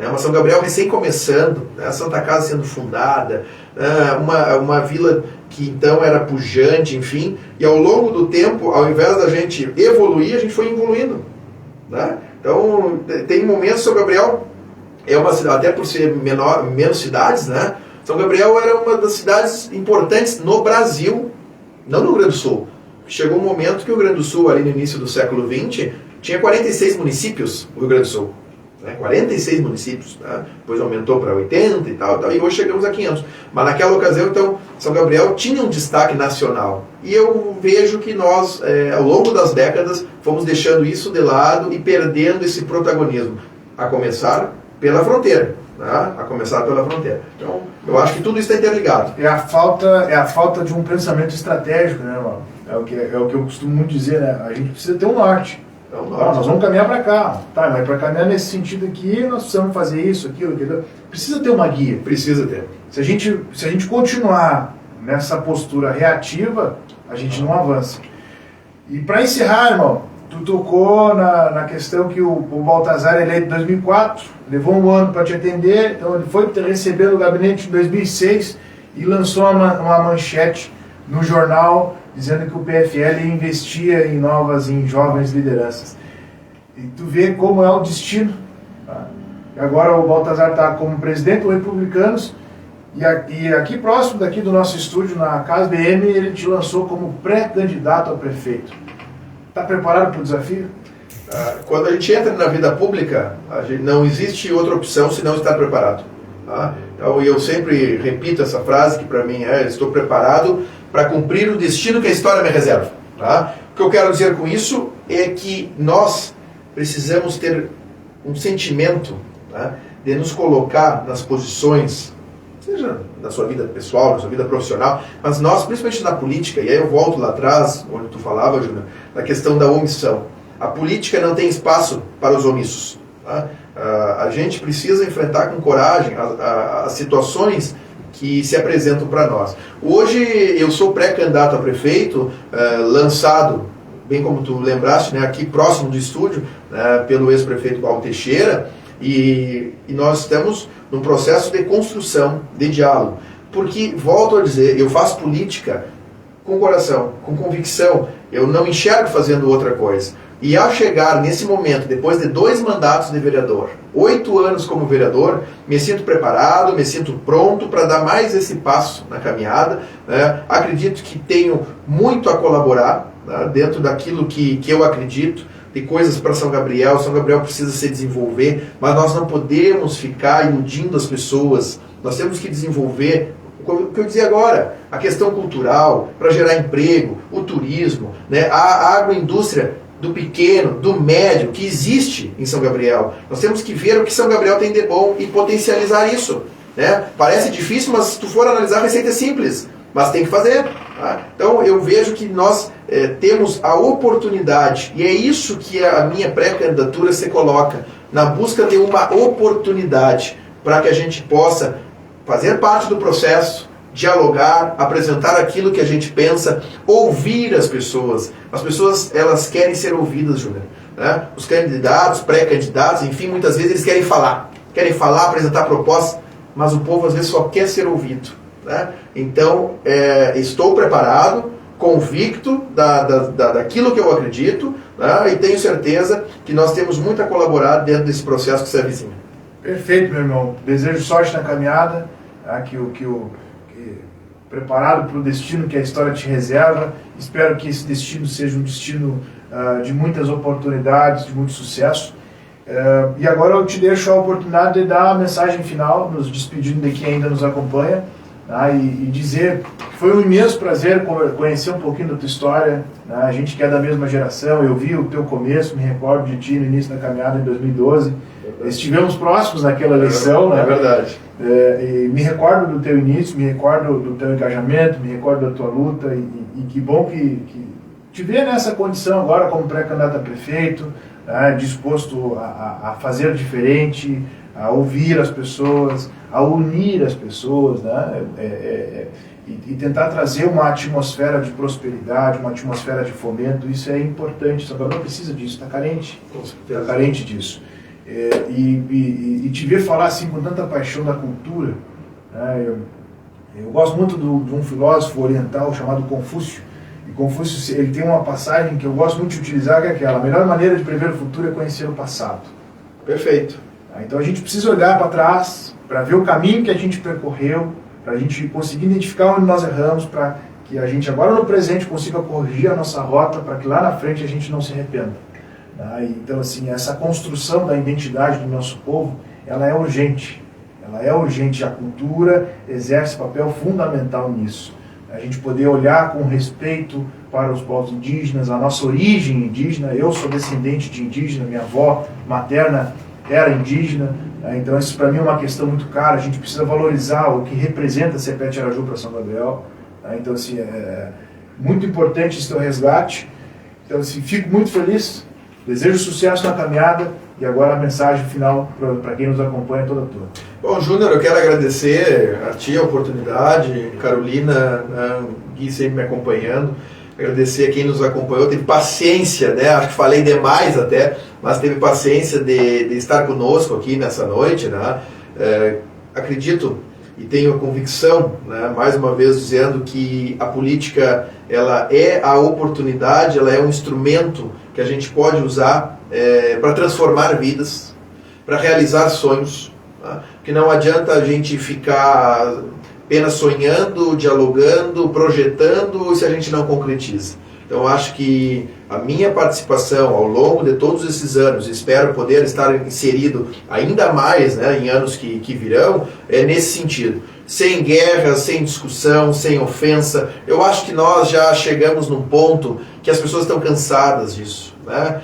uma São Gabriel recém começando, né, a Santa Casa sendo fundada, uma vila que então era pujante, enfim, e ao longo do tempo, ao invés da gente evoluir, a gente foi evoluindo. Né? Então, tem momentos, São Gabriel é uma cidade, até por ser menos cidades, né? São Gabriel era uma das cidades importantes no Brasil, não no Rio Grande do Sul. Chegou um momento que o Rio Grande do Sul, ali no início do século XX, tinha 46 municípios, o Rio Grande do Sul. 46 municípios, né? Depois aumentou para 80 e tal, e hoje chegamos a 500. Mas naquela ocasião, então, São Gabriel tinha um destaque nacional. E eu vejo que nós, ao longo das décadas, fomos deixando isso de lado e perdendo esse protagonismo, a começar pela fronteira. Né? Então, eu acho que tudo isso está interligado. É a falta de um pensamento estratégico, né, mano? É o que eu costumo muito dizer, né? A gente precisa ter um norte. Nós vamos caminhar para cá, mas para caminhar nesse sentido aqui, nós precisamos fazer isso, aquilo. Precisa ter uma guia. Precisa ter. Se a gente continuar nessa postura reativa, a gente não avança. E para encerrar, irmão, tu tocou na questão que o Baltazar ele é de 2004, levou um ano para te atender, então ele foi te receber no gabinete em 2006 e lançou uma manchete no jornal dizendo que o PFL investia em jovens lideranças. E tu vê como é o destino. Tá? Agora o Baltazar está como presidente dos Republicanos E aqui próximo daqui do nosso estúdio, na Casa BM, ele te lançou como pré-candidato a prefeito. Está preparado para o desafio? Quando a gente entra na vida pública, não existe outra opção senão estar preparado. Tá? Então eu sempre repito essa frase que para mim é: estou preparado para cumprir o destino que a história me reserva. Tá? O que eu quero dizer com isso é que nós precisamos ter um sentimento, tá, de nos colocar nas posições, seja na sua vida pessoal, na sua vida profissional, mas nós, principalmente na política, e aí eu volto lá atrás, onde tu falava, Júnior, na questão da omissão. A política não tem espaço para os omissos. Tá? A gente precisa enfrentar com coragem as situações que se apresentam para nós. Hoje eu sou pré-candidato a prefeito, lançado, bem como tu lembraste, né, aqui próximo do estúdio, pelo ex-prefeito Paulo Teixeira, e nós estamos num processo de construção, de diálogo. Porque, volto a dizer, eu faço política com coração, com convicção, eu não enxergo fazendo outra coisa. E ao chegar nesse momento, depois de 2 mandatos de vereador, 8 anos como vereador, me sinto preparado, me sinto pronto para dar mais esse passo na caminhada. Né? Acredito que tenho muito a colaborar, né, dentro daquilo que eu acredito, de coisas para São Gabriel. São Gabriel precisa se desenvolver, mas nós não podemos ficar iludindo as pessoas. Nós temos que desenvolver o que eu dizia agora, a questão cultural, para gerar emprego, o turismo, né, a agroindústria do pequeno, do médio, que existe em São Gabriel. Nós temos que ver o que São Gabriel tem de bom e potencializar isso. Né? Parece difícil, mas se tu for analisar, a receita é simples, mas tem que fazer. Tá? Então eu vejo que nós temos a oportunidade, e é isso que a minha pré-candidatura se coloca, na busca de uma oportunidade para que a gente possa fazer parte do processo, dialogar, apresentar aquilo que a gente pensa, ouvir as pessoas. As pessoas, elas querem ser ouvidas, Júnior. Né? Os candidatos, pré-candidatos, enfim, muitas vezes eles querem falar, apresentar propostas, mas o povo às vezes só quer ser ouvido. Né? Então, estou preparado, convicto daquilo que eu acredito, né? E tenho certeza que nós temos muito a colaborar dentro desse processo que se avizinha. Perfeito, meu irmão. Desejo sorte na caminhada, tá? Preparado para o destino que a história te reserva. Espero que esse destino seja um destino de muitas oportunidades, de muito sucesso. E agora eu te deixo a oportunidade de dar a mensagem final, nos despedindo de quem ainda nos acompanha, tá? E dizer que foi um imenso prazer conhecer um pouquinho da tua história. Né? A gente que é da mesma geração, eu vi o teu começo, me recordo de ti no início da caminhada em 2012. Estivemos próximos naquela eleição, né? É verdade. E me recordo do teu início, me recordo do teu engajamento, me recordo da tua luta, e que bom que te ver nessa condição agora como pré-candidato a prefeito, né? Disposto a fazer diferente, a ouvir as pessoas, a unir as pessoas, né? E tentar trazer uma atmosfera de prosperidade, uma atmosfera de fomento. Isso é importante. São Paulo precisa disso, está carente, está carente disso. E te ver falar assim com tanta paixão da cultura, né? Eu gosto muito de um filósofo oriental chamado Confúcio. E Confúcio, ele tem uma passagem que eu gosto muito de utilizar, que é aquela: a melhor maneira de prever o futuro é conhecer o passado. Perfeito. Então a gente precisa olhar para trás, para ver o caminho que a gente percorreu, para a gente conseguir identificar onde nós erramos, para que a gente agora no presente consiga corrigir a nossa rota, para que lá na frente a gente não se arrependa. Então, assim, essa construção da identidade do nosso povo, ela é urgente. Ela é urgente. A cultura exerce papel fundamental nisso. A gente poder olhar com respeito para os povos indígenas, a nossa origem indígena. Eu sou descendente de indígena, minha avó materna era indígena. Então, isso para mim é uma questão muito cara. A gente precisa valorizar o que representa Sepete Araju para São Gabriel. Então, assim, é muito importante esse teu resgate. Então, assim, fico muito feliz. Desejo sucesso na caminhada, e agora a mensagem final para quem nos acompanha toda. Bom, Júnior, eu quero agradecer a ti a oportunidade, Carolina, Gui sempre me acompanhando, agradecer a quem nos acompanhou, teve paciência, né? Acho que falei demais até, mas teve paciência de estar conosco aqui nessa noite, né? Acredito e tenho a convicção, né, mais uma vez dizendo que a política, ela é a oportunidade, ela é um instrumento que a gente pode usar para transformar vidas, para realizar sonhos, Tá? Porque não adianta a gente ficar apenas sonhando, dialogando, projetando, se a gente não concretiza. Então, acho que a minha participação ao longo de todos esses anos, espero poder estar inserido ainda mais, né, em anos que virão, é nesse sentido. Sem guerra, sem discussão, sem ofensa. Eu acho que nós já chegamos num ponto que as pessoas estão cansadas disso. Né?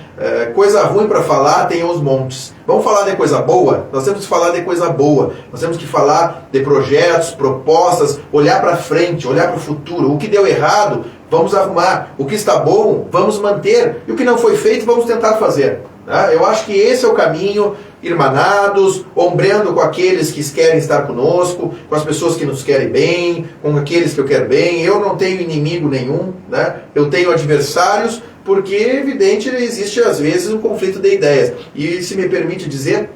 Coisa ruim para falar tem aos montes. Vamos falar de coisa boa? Nós temos que falar de coisa boa. Nós temos que falar de projetos, propostas, olhar para frente, olhar para o futuro. O que deu errado, vamos arrumar. O que está bom, vamos manter. E o que não foi feito, vamos tentar fazer. Né? Eu acho que esse é o caminho, irmanados, ombreando com aqueles que querem estar conosco, com as pessoas que nos querem bem, com aqueles que eu quero bem. Eu não tenho inimigo nenhum, né? Eu tenho adversários, porque, evidente, existe às vezes um conflito de ideias. E se me permite dizer,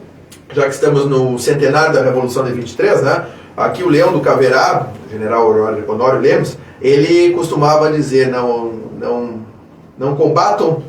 já que estamos no centenário da Revolução de 23, né? Aqui o Leão do Caverá, o general Honório Lemos, ele costumava dizer, não combato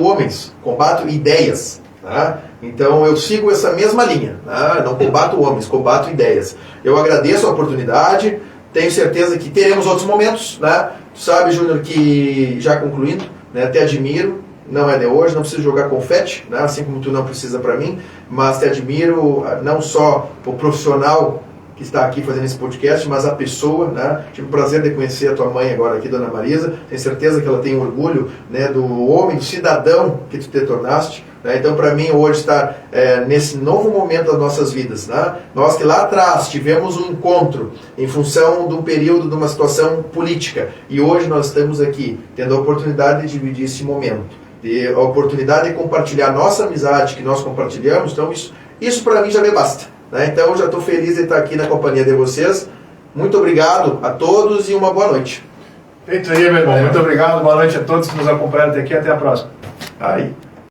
homens, combato ideias. Né? Então eu sigo essa mesma linha, né? Não combato homens, combato ideias. Eu agradeço a oportunidade, tenho certeza que teremos outros momentos, né? Tu sabe, Júnior, que já concluindo, né, te admiro, não é de hoje, não preciso jogar confete, né, assim como tu não precisa para mim, mas te admiro não só o profissional que está aqui fazendo esse podcast, mas a pessoa, né? Tive o prazer de conhecer a tua mãe agora aqui, Dona Marisa, tenho certeza que ela tem orgulho, né, do homem, do cidadão que tu te tornaste, né? Então para mim hoje estar nesse novo momento das nossas vidas, né? Nós que lá atrás tivemos um encontro em função do período de uma situação política, e hoje nós estamos aqui tendo a oportunidade de dividir esse momento, a oportunidade de compartilhar a nossa amizade que nós compartilhamos, então isso para mim já me basta. Então eu já estou feliz de estar aqui na companhia de vocês. Muito obrigado a todos e uma boa noite. Feito aí, meu irmão. Muito obrigado, boa noite a todos que nos acompanharam até aqui. Até a próxima. Aí.